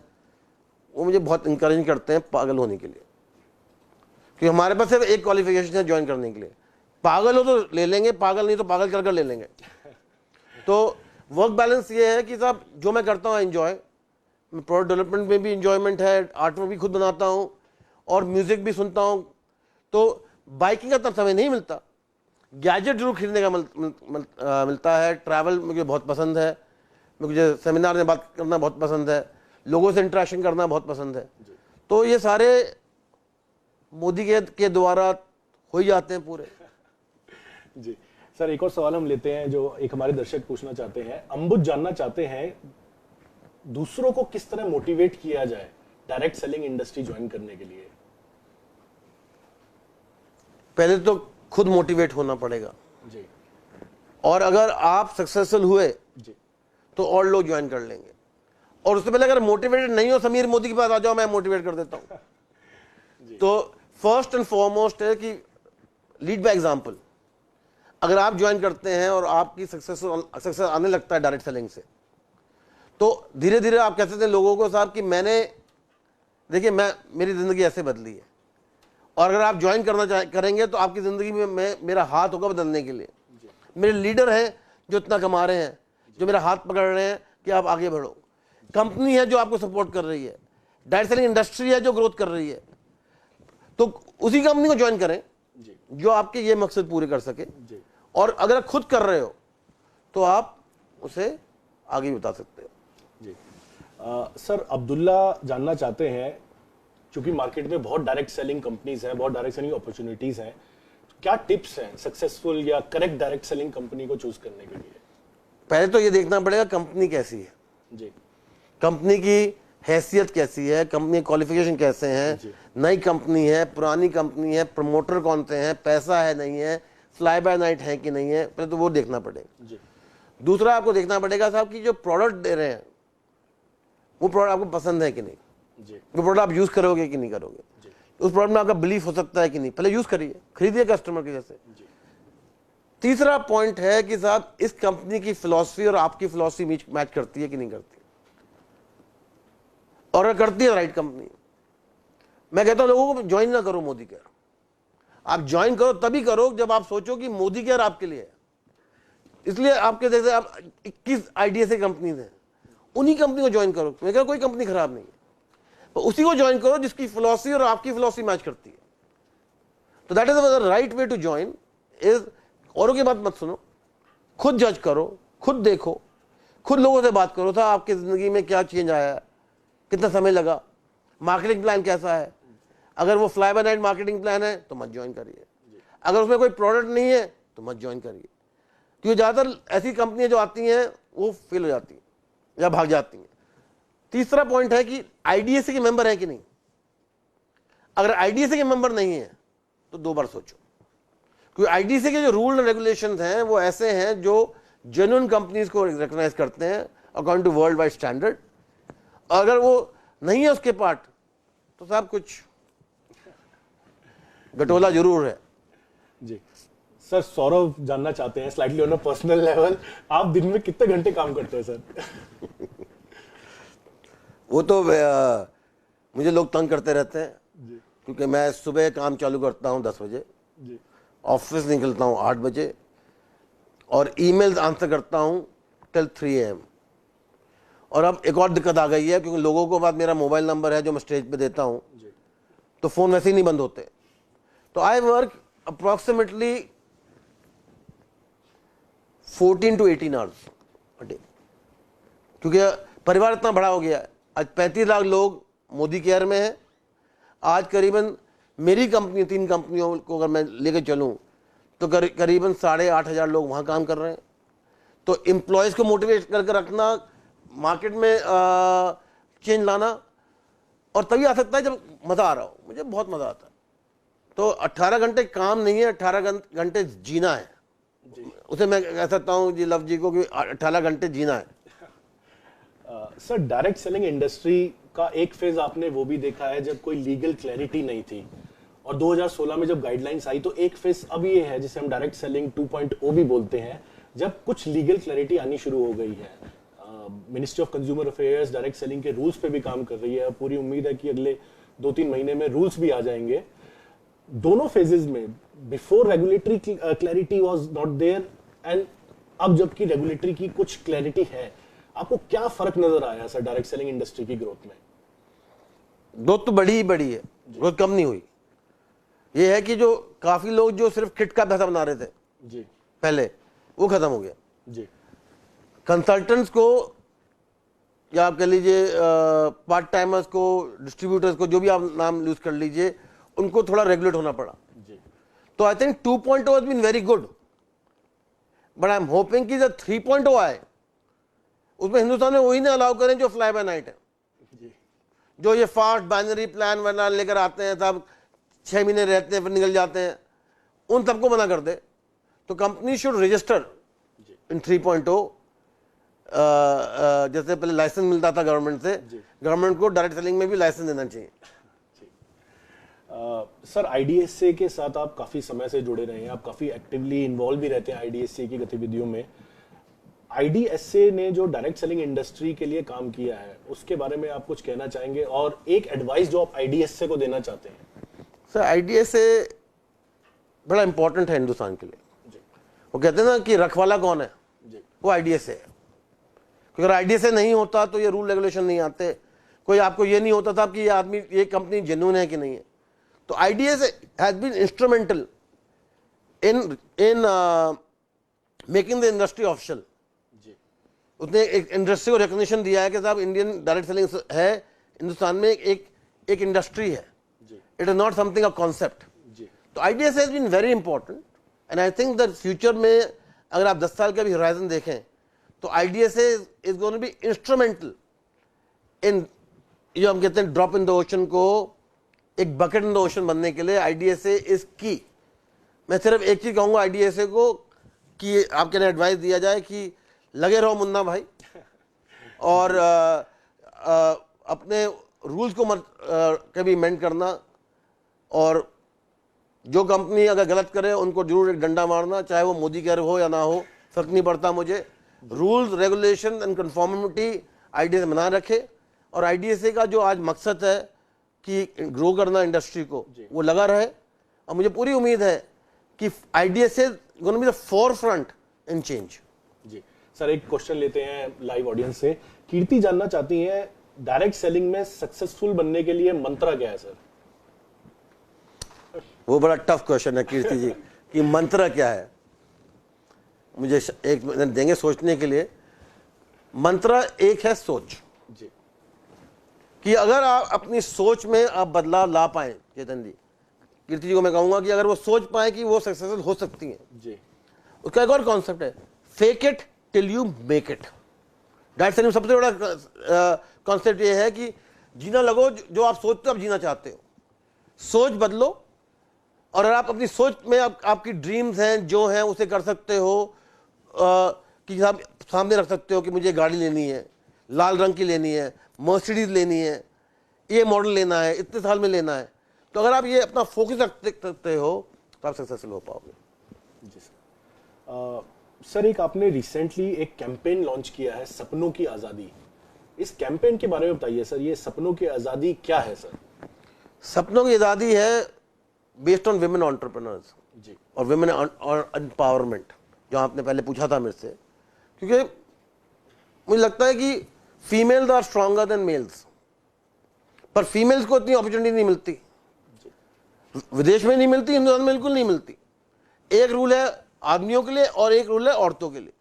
वो मुझे बहुत इंकरेज करते हैं पागल होने के लिए, क्योंकि हमारे पास सिर्फ एक क्वालिफिकेशन है ज्वाइन करने के लिए। पागल हो तो ले लेंगे, पागल नहीं तो पागल कर ले लेंगे। तो वर्क बैलेंस ये है कि साहब जो मैं करता हूँ एंजॉय, प्रोडक्ट डेवलपमेंट में भी इंजॉयमेंट है, आर्ट में भी खुद बनाता हूँ और म्यूजिक भी सुनता हूँ। तो बाइकिंग का इतना समय नहीं मिलता, गैजेट जरूर खरीदने का मिलता है। ट्रैवल मुझे बहुत पसंद है, मुझे सेमिनार में बात करना बहुत पसंद है, लोगों से इंटरेक्शन करना बहुत पसंद है। तो ये सारे मोदी के द्वारा हो ही जाते हैं पूरे। जी सर, एक और सवाल हम लेते हैं जो एक हमारे दर्शक पूछना चाहते हैं। अंबुज जानना चाहते हैं दूसरों को किस तरह मोटिवेट किया जाए डायरेक्ट सेलिंग इंडस्ट्री ज्वाइन करने के लिए? पहले तो खुद मोटिवेट होना पड़ेगा जी। और अगर आप सक्सेसफुल हुए जी तो और लोग ज्वाइन कर लेंगे। और उससे पहले अगर मोटिवेटेड नहीं हो, समीर मोदी के पास आ जाओ, मैं मोटिवेट कर देता हूं। तो फर्स्ट एंड फॉरमोस्ट है कि लीड बाय एग्जांपल। अगर आप ज्वाइन करते हैं और आपकी सक्सेस आने लगता है डायरेक्ट सेलिंग से, तो धीरे धीरे आप कह सकते हैं लोगों को साहब कि देखिए मेरी जिंदगी ऐसे बदली है। और अगर आप ज्वाइन करेंगे तो आपकी जिंदगी में मेरा हाथ होगा बदलने के लिए। मेरे लीडर हैं जो इतना कमा रहे हैं, जो मेरा हाथ पकड़ रहे हैं कि आप आगे बढ़ो। कंपनी है जो आपको सपोर्ट कर रही है, डायरेक्ट सेलिंग इंडस्ट्री है जो ग्रोथ कर रही है। तो उसी कंपनी को ज्वाइन करें जो आपके ये मकसद पूरे कर सके। और अगर आप खुद कर रहे हो तो आप उसे आगे भी बता सकते हो। जी सर, अब्दुल्ला जानना चाहते हैं, क्योंकि मार्केट में बहुत डायरेक्ट सेलिंग कंपनीज हैं, बहुत डायरेक्ट सेलिंग अपॉर्चुनिटीज हैं, क्या टिप्स हैं सक्सेसफुल या करेक्ट डायरेक्ट सेलिंग कंपनी को चूज करने के लिए? पहले तो ये देखना पड़ेगा कंपनी कैसी है जी, कंपनी की हैसियत कैसी है, कंपनी क्वालिफिकेशन कैसे हैं, नई कंपनी है, पुरानी कंपनी है, प्रमोटर कौन से हैं, पैसा है नहीं है, फ्लाई बाय नाइट है कि नहीं है, पहले तो वो देखना पड़ेगा। जी। दूसरा आपको देखना पड़ेगा साहब कि जो प्रोडक्ट दे रहे हैं वो प्रोडक्ट आपको पसंद है कि नहीं, जी। वो प्रोडक्ट आप यूज करोगे कि नहीं करोगे, उस प्रोडक्ट में आपका बिलीफ हो सकता है कि नहीं, पहले यूज करिए, खरीदिए कस्टमर के जैसे। तीसरा पॉइंट है कि साहब इस कंपनी की फिलॉसफी और आपकी फिलॉसफी मैच करती है कि नहीं करती, और अगर करती है राइट कंपनी। मैं कहता हूं लोगों को ज्वाइन ना करो मोदी केयर, आप ज्वाइन करो तभी करो जब आप सोचो कि मोदी केयर आपके लिए है। इसलिए आपके जैसे आप 21 आईडिया से कंपनीज हैं, उन्हीं कंपनी को ज्वाइन करो। मैं कह कोई कंपनी खराब नहीं है, तो उसी को ज्वाइन करो जिसकी फिलॉसफी और आपकी फिलॉसफी मैच करती है। तो that is the right way to join is, औरों की बात मत सुनो, खुद जज करो, खुद देखो, खुद लोगों से बात करो था आपकी जिंदगी में क्या चेंज आया है, कितना समय लगा, मार्केटिंग प्लान कैसा है। अगर वो fly by night marketing plan है तो मत ज्वाइन करिए, अगर उसमें कोई प्रोडक्ट नहीं है तो मत ज्वाइन करिए, क्योंकि ज़्यादातर ऐसी कंपनियां जो आती हैं वो फेल हो जाती हैं या भाग जाती हैं। तीसरा पॉइंट है कि आईडीएससी के मेंबर है कि नहीं। अगर आईडीएससी के मेंबर नहीं है तो 2 बार सोचो, क्योंकि आईडीएससी के जो रूल एंड रेगुलेशंस हैं वो ऐसे हैं जो जेन्युइन कंपनीज को रिकॉग्नाइज करते हैं according to world wide standard. अगर वो नहीं है उसके पार्ट तो साहब कुछ गटोला जरूर है। जी सर, सौरभ जानना चाहते हैं slightly on a personal level, आप दिन में कितने घंटे काम करते हैं सर? वो तो मुझे लोग तंग करते रहते हैं जी। क्योंकि मैं सुबह काम चालू करता हूँ 10 बजे, ऑफिस निकलता हूँ 8 बजे, और ईमेल्स आंसर करता हूँ टिल 3 AM। और अब एक और दिक्कत आ गई है, क्योंकि लोगों को बाद मेरा मोबाइल नंबर है जो मैं स्टेज पे देता हूँ, तो फ़ोन वैसे ही नहीं बंद होते। तो I work approximately 14 to 18 hours a day, क्योंकि परिवार इतना बड़ा हो गया है। आज 35 लाख लोग मोदी केयर में हैं। आज करीबन मेरी कंपनी, 3 कंपनियों को अगर मैं लेकर चलूं तो करीबन 8,500 लोग वहाँ काम कर रहे हैं। तो एम्प्लॉयज़ को मोटिवेट करके रखना, मार्केट में चेंज लाना, और तभी आ सकता है जब मज़ा आ रहा हो। मुझे बहुत मज़ा आता है। तो 18 घंटे काम नहीं है, 18 घंटे जीना है। उसे मैं कह सकता हूँ जी लव जी को कि 18 घंटे जीना है। सर, डायरेक्ट सेलिंग इंडस्ट्री का एक फेज आपने वो भी देखा है जब कोई लीगल क्लैरिटी नहीं थी, और 2016 में जब गाइडलाइंस आई तो एक फेज अब ये है जिसे हम डायरेक्ट सेलिंग 2.0 भी बोलते हैं, जब कुछ लीगल क्लैरिटी आनी शुरू हो गई है। Ministry of consumer affairs direct selling के रूल्स पे भी काम कर रही है। पूरी उम्मीद है कि अगले 2-3 महीने में रूल्स भी आ जाएंगे। दोनों फेजेस में before regulatory clarity was not there, and अब जबकि रेगुलेटरी की कुछ क्लैरिटी है, आपको क्या फर्क नजर आया सर डायरेक्ट सेलिंग इंडस्ट्री की ग्रोथ में? ग्रोथ तो बड़ी ही बड़ी है, ग्रोथ कम नहीं हुई। ये है कि जो काफी लोग जो सिर्फ किट का पैसा बना रहे थे जी पहले, वो खत्म हो गया। जी कंसल्टेंट्स को, या आप कह लीजिए पार्ट टाइमर्स को, डिस्ट्रीब्यूटर्स को, जो भी आप नाम यूज कर लीजिए, उनको थोड़ा रेगुलेट होना पड़ा। जी तो I think 2.0 has been very good, but I am hoping कि जो 3.0 आए उसमें हिंदुस्तान में वही ना अलाउ करें जो फ्लाई बाय नाइट है, जी जो ये फास्ट बाइनरी प्लान वरना लेकर आते हैं, तब 6 महीने रहते हैं फिर निकल जाते हैं, उन सबको मना कर दे। तो कंपनी शुड रजिस्टर इन 3.0। जैसे पहले लाइसेंस मिलता था गवर्नमेंट से, गवर्नमेंट को डायरेक्ट सेलिंग में भी लाइसेंस देना चाहिए। सर, आईडीएसए के साथ आप काफी समय से जुड़े रहे हैं, आप काफी एक्टिवली इन्वॉल्व भी रहते हैं आईडीएसए की गतिविधियों में। आईडीएसए ने जो डायरेक्ट सेलिंग इंडस्ट्री के लिए काम किया है उसके बारे में आप कुछ कहना चाहेंगे, और एक एडवाइस जो आप आईडीएसए को देना चाहते हैं? सर, आईडीएसए बड़ा इंपॉर्टेंट है हिंदुस्तान के लिए। वो कहते हैं ना कि रखवाला कौन है, वो आईडीएसए है। क्योंकि अगर आईडीएसए नहीं होता तो ये रूल रेगुलेशन नहीं आते, कोई आपको ये नहीं होता था कि ये आदमी, ये कंपनी जेन्युइन है कि नहीं है। तो IDSA has been instrumental in making the industry official. उसने एक इंडस्ट्री को रिकॉग्निशन दिया है कि साहब इंडियन डायरेक्ट सेलिंग है हिंदुस्तान में एक इंडस्ट्री है, it is not something a concept. तो IDSA has been very important, and I think that future में अगर आप 10 साल का भी होराइजन देखें तो IDSA is going to be instrumental in, जो हम कहते हैं ड्रॉप इन द ओशन को एक बकेट इन द ओशन बनने के लिए आईडीएसए इज की। मैं सिर्फ एक चीज कहूंगा आईडीएसए को कि आपके लिए एडवाइस दिया जाए कि लगे रहो मुन्ना भाई, और अपने रूल्स को मत कभी इमेंड करना, और जो कंपनी अगर गलत करे उनको जरूर एक डंडा मारना, चाहे वो मोदी केयर हो या ना हो, फर्क नहीं पड़ता मुझे। Rules, regulation and conformity IDSA बना रखे, और आईडीएसए का जो आज मकसद है कि ग्रो करना इंडस्ट्री को, वो लगा रहे। और मुझे पूरी उम्मीद है कि IDSA gonna be the forefront in change. जी सर, एक क्वेश्चन लेते हैं लाइव ऑडियंस से। कीर्ति जानना चाहती हैं डायरेक्ट सेलिंग में सक्सेसफुल बनने के लिए मंत्र क्या है सर? वो बड़ा टफ क्वेश्चन है कीर्ति जी कि मंत्र क्या है। मुझे एक मिनट देंगे सोचने के लिए। मंत्र एक है सोच, जी, कि अगर आप अपनी सोच में आप बदलाव ला पाए, चेतन जी, कीर्ति जी को मैं कहूंगा कि अगर वो सोच पाए कि वो सक्सेसफुल हो सकती हैं, जी, उसका एक और कॉन्सेप्ट है, fake it till you make it. Direct selling में सबसे बड़ा कॉन्सेप्ट ये है कि जीना लगो जो आप सोचते हो, आप जीना चाहते हो। सोच बदलो, और अगर आप अपनी सोच में आपकी ड्रीम्स हैं जो हैं उसे कर सकते हो, कि आप सामने रख सकते हो कि मुझे गाड़ी लेनी है, लाल रंग की लेनी है, मर्सिडीज लेनी है, ये मॉडल लेना है, इतने साल में लेना है। तो अगर आप ये अपना फोकस रखते हो तो आप सक्सेसफुल हो पाओगे। जी सर। सर, एक आपने रिसेंटली एक कैंपेन लॉन्च किया है, सपनों की आज़ादी। इस कैंपेन के बारे में बताइए सर, ये सपनों की आज़ादी क्या है सर? सपनों की आज़ादी है बेस्ड ऑन विमेन एंटरप्रेन्योर्स जी, और विमेन एम्पावरमेंट, जो आपने पहले पूछा था मेरे से। क्योंकि मुझे लगता है कि females are stronger than males, पर फीमेल्स को इतनी अपॉर्चुनिटी नहीं मिलती। विदेश में नहीं मिलती, हिंदुस्तान में बिल्कुल नहीं मिलती। एक रूल है आदमियों के लिए और एक रूल है औरतों के लिए।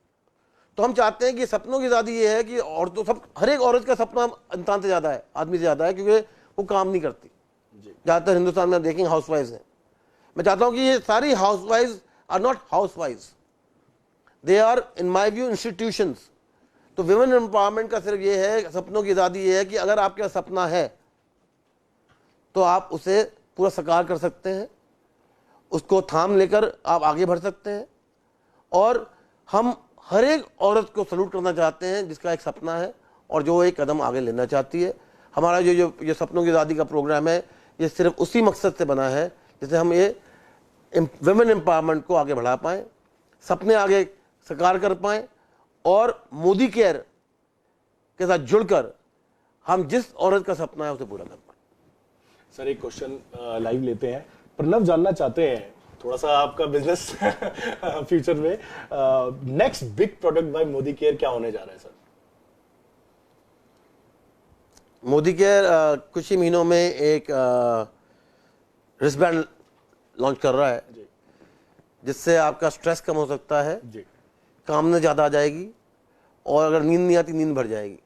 तो हम चाहते हैं कि सपनों की आज़ादी ये है कि औरतों, सब, हर एक औरत का सपना इंसान से ज़्यादा है, आदमी से ज़्यादा है, क्योंकि वो काम नहीं करती। ज़्यादातर हिंदुस्तान में देखेंगे हाउस वाइफ्स हैं। मैं चाहता हूँ कि ये सारी house wives are not house wives, they are in my view institutions. तो विमेन एम्पावरमेंट का सिर्फ ये है, सपनों की आज़ादी ये है कि अगर आपके पास सपना है तो आप उसे पूरा साकार कर सकते हैं, उसको थाम लेकर आप आगे बढ़ सकते हैं। और हम हर एक औरत को सल्यूट करना चाहते हैं जिसका एक सपना है और जो एक कदम आगे लेना चाहती है। हमारा जो सपनों की आज़ादी का प्रोग्राम है, ये सिर्फ उसी मकसद से बना है जिससे हम ये विमेन एम्पावरमेंट को आगे बढ़ा पाएँ, सपने आगे साकार कर पाएँ और मोदी केयर के साथ जुड़कर हम जिस औरत का सपना है उसे पूरा कर पाएँ। सर एक क्वेश्चन लाइव लेते हैं। प्रणव जानना चाहते हैं थोड़ा सा आपका बिजनेस फ्यूचर में, next big product by Modicare क्या होने जा रहा है सर? मोदी केयर कुछ ही महीनों में एक रिस्टबैंड लॉन्च कर रहा है जिससे आपका स्ट्रेस कम हो सकता है जी। काम में ज़्यादा आ जाएगी और अगर नींद नहीं आती नींद भर जाएगी।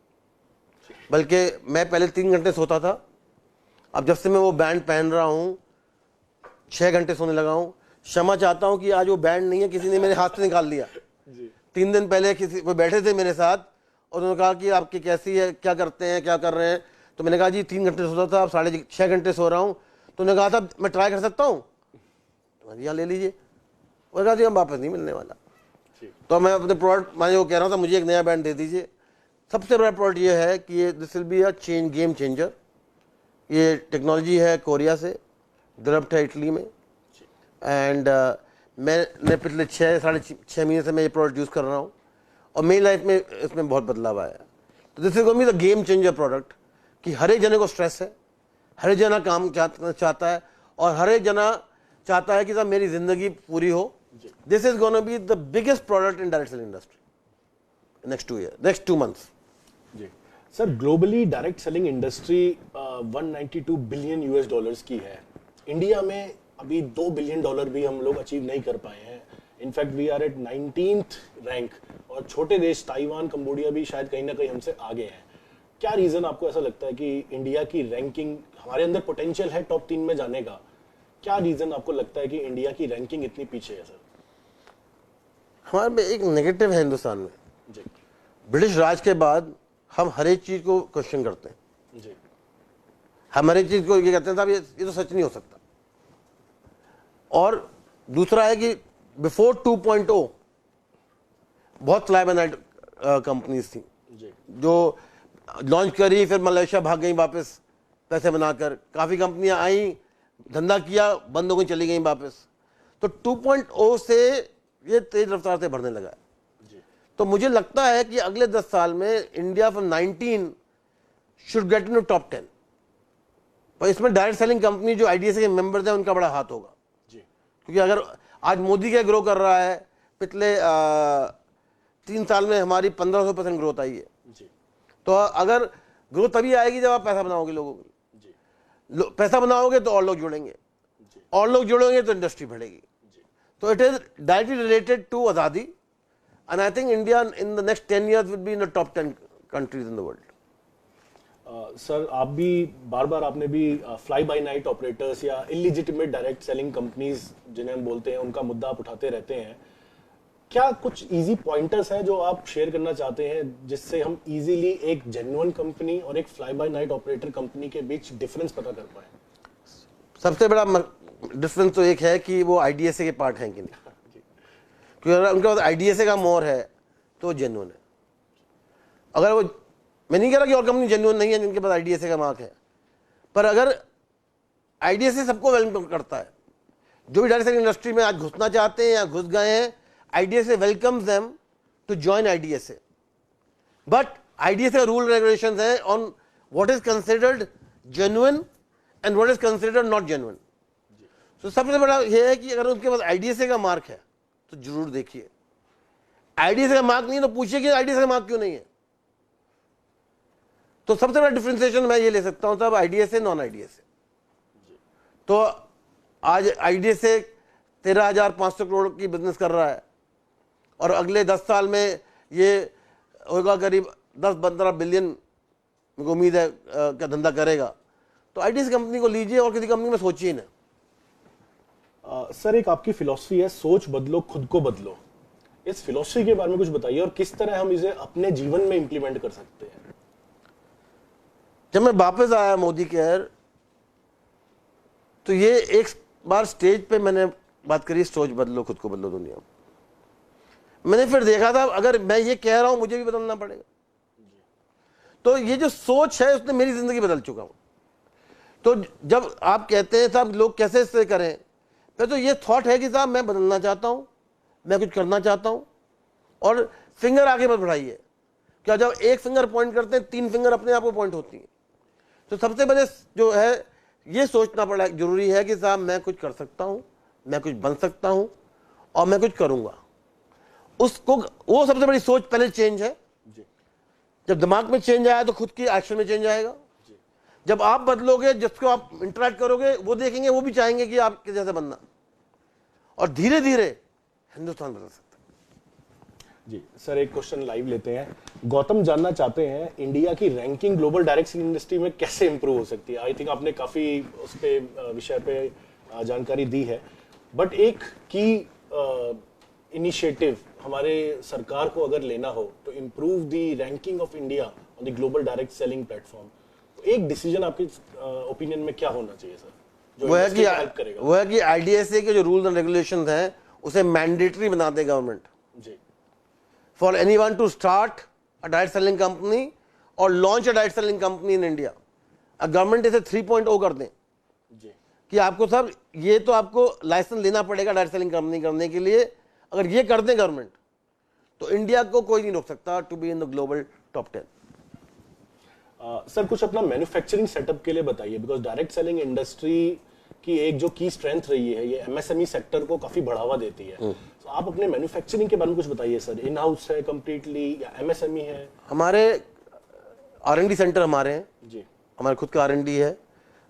बल्कि मैं पहले 3 घंटे सोता था, अब जब से मैं वो बैंड पहन रहा हूँ 6 घंटे सोने लगा हूँ। क्षमा चाहता हूँ कि आज वो बैंड नहीं है, किसी ने मेरे हाथ से निकाल लिया। 3 दिन पहले किसी कोई बैठे थे मेरे साथ और उन्होंने कहा कि आपकी कैसी है, क्या करते हैं, क्या कर रहे हैं। तो मैंने कहा जी 3 घंटे सोता था, अब 6.5 घंटे सो रहा हूँ। तो उन्होंने कहा था मैं ट्राई कर सकता हूँ, तो यहाँ ले लीजिए। वो कहा जी हम वापस नहीं मिलने वाला। तो मैं अपने प्रोडक्ट, मैं वो कह रहा था मुझे एक नया बैंड दे दीजिए। सबसे बड़ा प्रोडक्ट ये है कि ये this will be a game changer. ये टेक्नोलॉजी है कोरिया से, डेवलप्ड है इटली में, एंड मैंने पिछले 6.5 महीने से मैं ये प्रोडक्ट यूज़ कर रहा हूँ और मेरी लाइफ में इसमें बहुत बदलाव आया। तो this is going to be the game changer product कि हर एक जने को स्ट्रेस है, हर एक जना काम चाहता है और हर एक जना चाहता है कि साहब मेरी ज़िंदगी पूरी हो। This is going to be the biggest product in direct selling industry next 2 months. जी sir, globally direct selling industry 192 billion US dollars की है। इंडिया में अभी $2 बिलियन भी हम लोग अचीव नहीं कर पाए हैं। In fact we are at 19th rank और छोटे देश ताइवान, कंबोडिया भी शायद कहीं ना कहीं हमसे आगे हैं। क्या रीजन आपको ऐसा लगता है कि इंडिया की रैंकिंग, हमारे अंदर पोटेंशियल है टॉप 3 में जाने का, क्या रीजन आपको लगता है कि इंडिया की रैंकिंग इतनी पीछे है सर? हमारे में एक नेगेटिव है हिंदुस्तान में जी। ब्रिटिश राज के बाद हम हर एक चीज को क्वेश्चन करते हैं जी। हम हर एक चीज को ये कहते हैं साहब ये तो सच नहीं हो सकता। और दूसरा है कि बिफोर 2.0 बहुत फ्लाई बाय नाइट कंपनीज थी जी, जो लॉन्च करी फिर मलेशिया भाग गई वापस पैसे बनाकर। काफ़ी कंपनियां आई, धंधा किया, बंद हो गई, चली गई वापस। तो 2.0 से ये तेज रफ्तार से बढ़ने लगा है। तो मुझे लगता है कि अगले 10 साल में India from 19 should get in top 10। पर इसमें डायरेक्ट सेलिंग कंपनी जो आईडीएसए के मेंबर्स हैं उनका बड़ा हाथ होगा जी। क्योंकि अगर आज मोदी का ग्रो कर रहा है, पिछले 3 साल में हमारी 1500% ग्रोथ आई है जी। तो अगर ग्रोथ तभी आएगी जब आप पैसा बनाओगे लोगों को जी। पैसा बनाओगे तो और लोग जुड़ेंगे जी। और लोग जुड़ेंगे तो इंडस्ट्री बढ़ेगी। तो it is directly related to आज़ादी and I think India in the next 10 years will be in the top 10 countries in the world. Sir आप भी बार आपने भी फ्लाई बाय नाइट ऑपरेटर्स या इलिजिटिमेट डायरेक्ट सेलिंग कंपनीज जिन्हें हम बोलते हैं उनका मुद्दा आप उठाते रहते हैं। क्या कुछ इजी पॉइंटर्स हैं जो आप शेयर करना चाहते हैं जिससे हम इजीली एक जेन्युइन कंपनी और एक fly by night operator company के बीच डिफरेंस पता कर पाए? सबसे बड़ा डिफरेंस तो एक है कि वो आईडीएसए के पार्ट हैं कि नहीं। क्योंकि अगर उनके पास आईडीएसए का मोर है तो जेन्युइन है। अगर वो, मैं नहीं कह रहा कि और कंपनी जेन्युइन नहीं है जिनके पास आईडीएसए का मार्क है, पर अगर आईडीएसए सबको वेलकम करता है, जो भी डायरेक्ट सेलिंग इंडस्ट्री में आज घुसना चाहते हैं या घुस गए हैं, IDSA welcomes them to join IDSA. But IDSA rule regulations है on what is considered genuine and what is considered not genuine. तो सबसे बड़ा यह है कि अगर उनके पास आईडीएसए का मार्क है तो जरूर देखिए। आईडीएसए का मार्क नहीं है तो पूछिए कि आईडीएसए का मार्क क्यों नहीं है। तो सबसे बड़ा डिफरेंशिएशन मैं ये ले सकता हूं साहब, आईडीएसए नॉन आईडीएसए। तो आज आईडी से 13,500 करोड़ की बिजनेस कर रहा है और अगले 10 साल में ये होगा करीब 10-15 बिलियन, मुझे उम्मीद है का धंधा करेगा। तो आईटीसी कंपनी को लीजिए और किसी कंपनी में सोचिए ना। सर एक आपकी फिलॉसफी है, सोच बदलो खुद को बदलो। इस फिलॉसफी के बारे में कुछ बताइए और किस तरह हम इसे अपने जीवन में इंप्लीमेंट कर सकते हैं। जब मैं वापस आया मोदी केयर, तो ये एक बार स्टेज पे मैंने बात करी, सोच बदलो खुद को बदलो दुनिया। मैंने फिर देखा था अगर मैं ये कह रहा हूं मुझे भी बदलना पड़ेगा। तो ये जो सोच है उसने मेरी जिंदगी बदल चुका हूं। तो जब आप कहते हैं साहब लोग कैसे इससे करें, तो ये थॉट है कि साहब मैं बदलना चाहता हूं, मैं कुछ करना चाहता हूं, और फिंगर आगे मत बढ़ाइए। क्या जब एक फिंगर पॉइंट करते हैं 3 फिंगर अपने आप को पॉइंट होती है। तो सबसे पहले जो है ये सोचना पड़ा जरूरी है कि साहब मैं कुछ कर सकता हूं, मैं कुछ बन सकता हूं और मैं कुछ करूंगा। उसको वो सबसे बड़ी सोच पहले चेंज है। जब दिमाग में चेंज आया तो खुद की एक्शन में चेंज आएगा। जब आप बदलोगे, जिसको आप इंटरेक्ट करोगे वो देखेंगे, वो भी चाहेंगे कि आपके जैसे बनना, और धीरे धीरे हिंदुस्तान बदल सकता है। जी सर एक क्वेश्चन लाइव लेते हैं। गौतम जानना चाहते हैं इंडिया की ranking global direct selling industry में कैसे इंप्रूव हो सकती है। आई थिंक आपने काफी उस पे विषय पे जानकारी दी है, बट एक की इनिशिएटिव हमारे सरकार को अगर लेना हो तो improve the ranking of India on the global direct selling platform, तो एक डिसीजन आपके ओपिनियन में क्या होना चाहिए सर जो इंडस्ट्री को हेल्प करेगा? वो है कि आईडीएसए के जो रूल्स एंड रेगुलेशंस हैं उसे मैंडेटरी बना दे government ji, for anyone to start a direct selling company और launch a direct selling company in India. Government इसे 3.0 कर दें जी, कि आपको सब ये तो आपको लाइसेंस लेना पड़ेगा डायरेक्ट सेलिंग कंपनी करने के लिए। अगर ये कर दें गवर्नमेंट तो इंडिया को कोई नहीं रोक सकता to be in the global top 10। Sir कुछ अपना मैन्युफैक्चरिंग सेटअप के लिए बताइए, बिकॉज डायरेक्ट सेलिंग इंडस्ट्री की एक जो की स्ट्रेंथ रही है ये एमएसएमई सेक्टर को काफी बढ़ावा देती है। तो आप अपने मैन्युफैक्चरिंग के बारे में कुछ बताइए सर। इन हाउस है कंप्लीटली या एमएसएमई है? हमारे आर&डी सेंटर हमारे हैं जी, हमारे खुद का आर&डी है,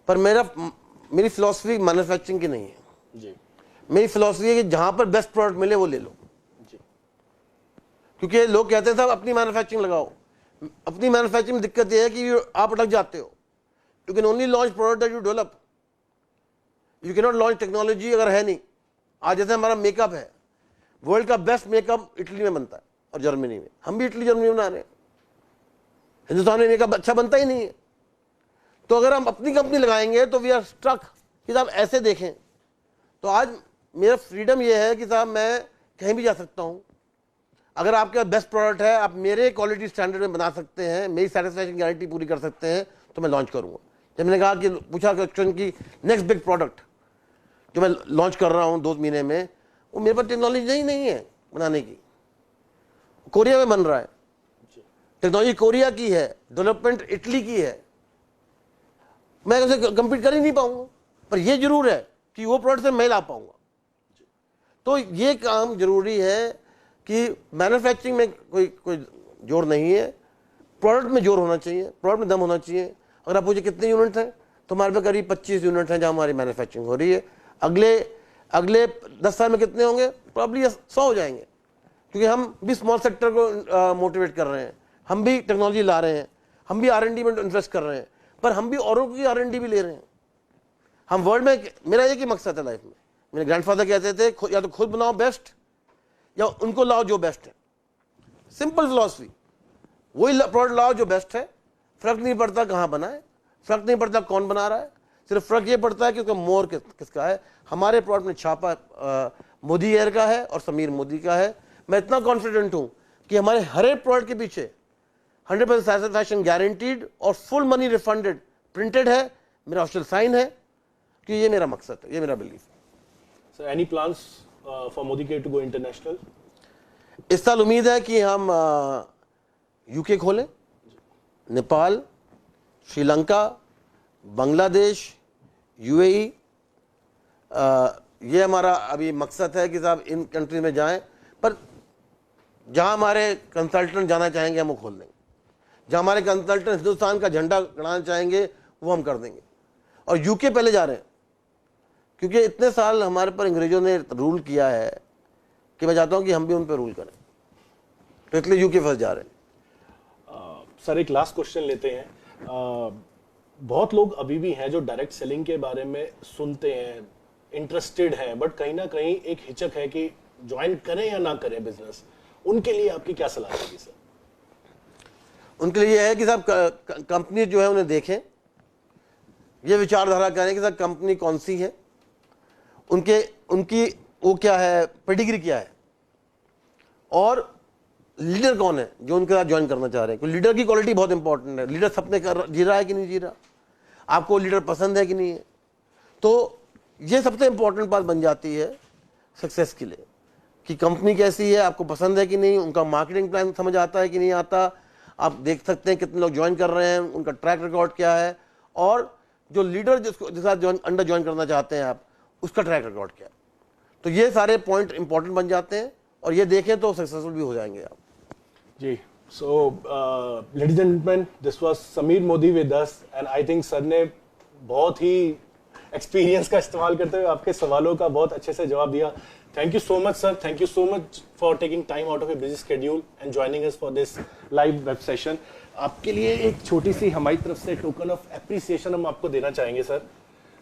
पर मेरी फिलॉसफी मैन्युफैक्चरिंग की नहीं है। जी, मेरी फिलॉसफी है कि जहां पर बेस्ट प्रोडक्ट मिले वो ले लो। जी, क्योंकि लोग कहते हैं साहब अपनी मैन्युफैक्चरिंग लगाओ। अपनी मैन्युफैक्चरिंग में दिक्कत यह है कि आप अटक जाते हो। You can only launch product that you develop, you can not launch technology अगर है नहीं। आज जैसे हमारा मेकअप है, वर्ल्ड का बेस्ट मेकअप इटली में बनता है और जर्मनी में। हम भी इटली जर्मनी में बना रहे हैं, हिंदुस्तान में मेकअप अच्छा बनता ही नहीं है। तो अगर हम अपनी कंपनी लगाएंगे तो वी आर स्ट्रक कि साहब ऐसे देखें। तो आज मेरा फ्रीडम ये है कि साहब मैं कहीं भी जा सकता हूँ। अगर आपके पास बेस्ट प्रोडक्ट है, आप मेरे क्वालिटी स्टैंडर्ड में बना सकते हैं, मेरी सेटिस्फैक्शन गारंटी पूरी कर सकते हैं, तो मैं लॉन्च करूँगा। जब मैंने कहा कि पूछा क्वेश्चन की नेक्स्ट बिग प्रोडक्ट जो मैं लॉन्च कर रहा हूँ 2 महीने में, वो मेरे पास टेक्नोलॉजी नहीं है बनाने की। कोरिया में बन रहा है, टेक्नोलॉजी कोरिया की है, डेवलपमेंट इटली की है। मैं उसे कंपीट कर ही नहीं पाऊंगा, पर यह जरूर है कि वो प्रोडक्ट से मैं ला पाऊंगा। तो ये काम जरूरी है कि मैन्युफैक्चरिंग में कोई जोर नहीं है, प्रोडक्ट में जोर होना चाहिए, प्रोडक्ट में दम होना चाहिए। अगर आप पूछे कितने यूनिट हैं, तो हमारे पे करीब 25 यूनिट हैं जहां हमारी मैन्युफैक्चरिंग हो रही है। अगले 10 साल में कितने होंगे? प्रॉब्ली 100 हो जाएंगे, क्योंकि हम भी स्मॉल सेक्टर को मोटिवेट कर रहे हैं, हम भी टेक्नोलॉजी ला रहे हैं, हम भी आर&डी में इन्वेस्ट कर रहे हैं, पर हम भी औरों की आर&डी भी ले रहे हैं। हम वर्ल्ड में, मेरा एक ही मकसद है लाइफ में। मेरे ग्रैंडफादर कहते थे या तो खुद बनाओ बेस्ट या उनको लाओ जो बेस्ट है। सिंपल फिलॉसफी, वही प्रोडक्ट लाओ जो बेस्ट है। फर्क नहीं पड़ता कहाँ बना है, फर्क नहीं पड़ता कौन बना रहा है, सिर्फ फर्क ये पड़ता है कि उसका मोर किसका है। हमारे प्रोडक्ट में छापा मोदी एयर का है और समीर मोदी का है। मैं इतना कॉन्फिडेंट हूँ कि हमारे हर एक प्रोडक्ट के पीछे 100% सेटिस्फैक्शन गारंटीड और फुल मनी रिफंडेड प्रिंटेड है, मेरा ऑफिशियल साइन है, कि ये मेरा मकसद है, ये मेरा बिलीफ है। Sir any plans for Modicare to go international? इस साल उम्मीद है कि हम यूके खोलें, नेपाल, श्रीलंका, बांग्लादेश, यूएई। ये हमारा अभी मकसद है कि साहब इन कंट्री में जाएं, पर जहां हमारे कंसल्टेंट जाना चाहेंगे हम वो खोल देंगे। जहां हमारे कंसल्टेंट हिंदुस्तान का झंडा गड़ाना चाहेंगे वो हम कर देंगे। और यूके पहले जा रहे हैं, क्योंकि इतने साल हमारे पर अंग्रेजों ने रूल किया है कि मैं चाहता हूं कि हम भी उन पर रूल करें, तो इसलिए यूके फंस जा रहे हैं। सर एक लास्ट क्वेश्चन लेते हैं। बहुत लोग अभी भी हैं जो डायरेक्ट सेलिंग के बारे में सुनते हैं, इंटरेस्टेड हैं, बट कहीं ना कहीं एक हिचक है कि ज्वाइन करें या ना करें बिजनेस। उनके लिए आपकी क्या सलाह रहेगी सर? उनके लिए यह है कि साहब कंपनी जो है उन्हें देखें, ये विचारधारा करें कि साहब कंपनी कौन सी है, उनकी वो क्या है, पेडिग्री क्या है, और लीडर कौन है जो उनके साथ ज्वाइन करना चाह रहे हैं। क्योंकि लीडर की क्वालिटी बहुत इंपॉर्टेंट है। लीडर सपने जी रहा है कि नहीं जी रहा, आपको लीडर पसंद है कि नहीं है, तो ये सबसे इंपॉर्टेंट बात बन जाती है सक्सेस के लिए कि कंपनी कैसी है, आपको पसंद है कि नहीं, उनका मार्केटिंग प्लान समझ आता है कि नहीं आता, आप देख सकते हैं कितने लोग ज्वाइन कर रहे हैं, उनका ट्रैक रिकॉर्ड क्या है, और जो लीडर जिसके साथ अंडर ज्वाइन करना चाहते हैं आप, उसका ट्रैक रिकॉर्ड क्या है। तो ये सारे पॉइंट इंपॉर्टेंट बन जाते हैं, और ये देखें तो सक्सेसफुल भी हो जाएंगे आप जी। So ladies and gentleman, this was Sameer Modi with us, and I think sir ने बहुत ही एक्सपीरियंस का इस्तेमाल करते हुए आपके सवालों का बहुत अच्छे से जवाब दिया। Thank you so much sir, thank you so much for taking time out of A busy schedule and joining us for this live web session. आपके लिए एक छोटी सी हमारी तरफ से टोकन ऑफ एप्रिसिएशन हम आपको देना चाहेंगे sir,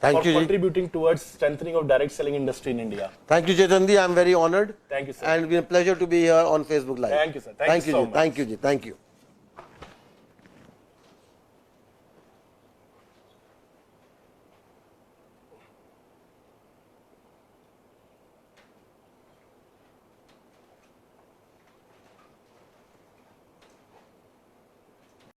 Thank for you, contributing towards strengthening of direct selling industry in India. Thank you, Chetan ji. I'm very honored. Thank you, sir. And it's been a pleasure to be here on Facebook Live. Thank you, sir. Thank you so much. Thank you, ji. Thank you.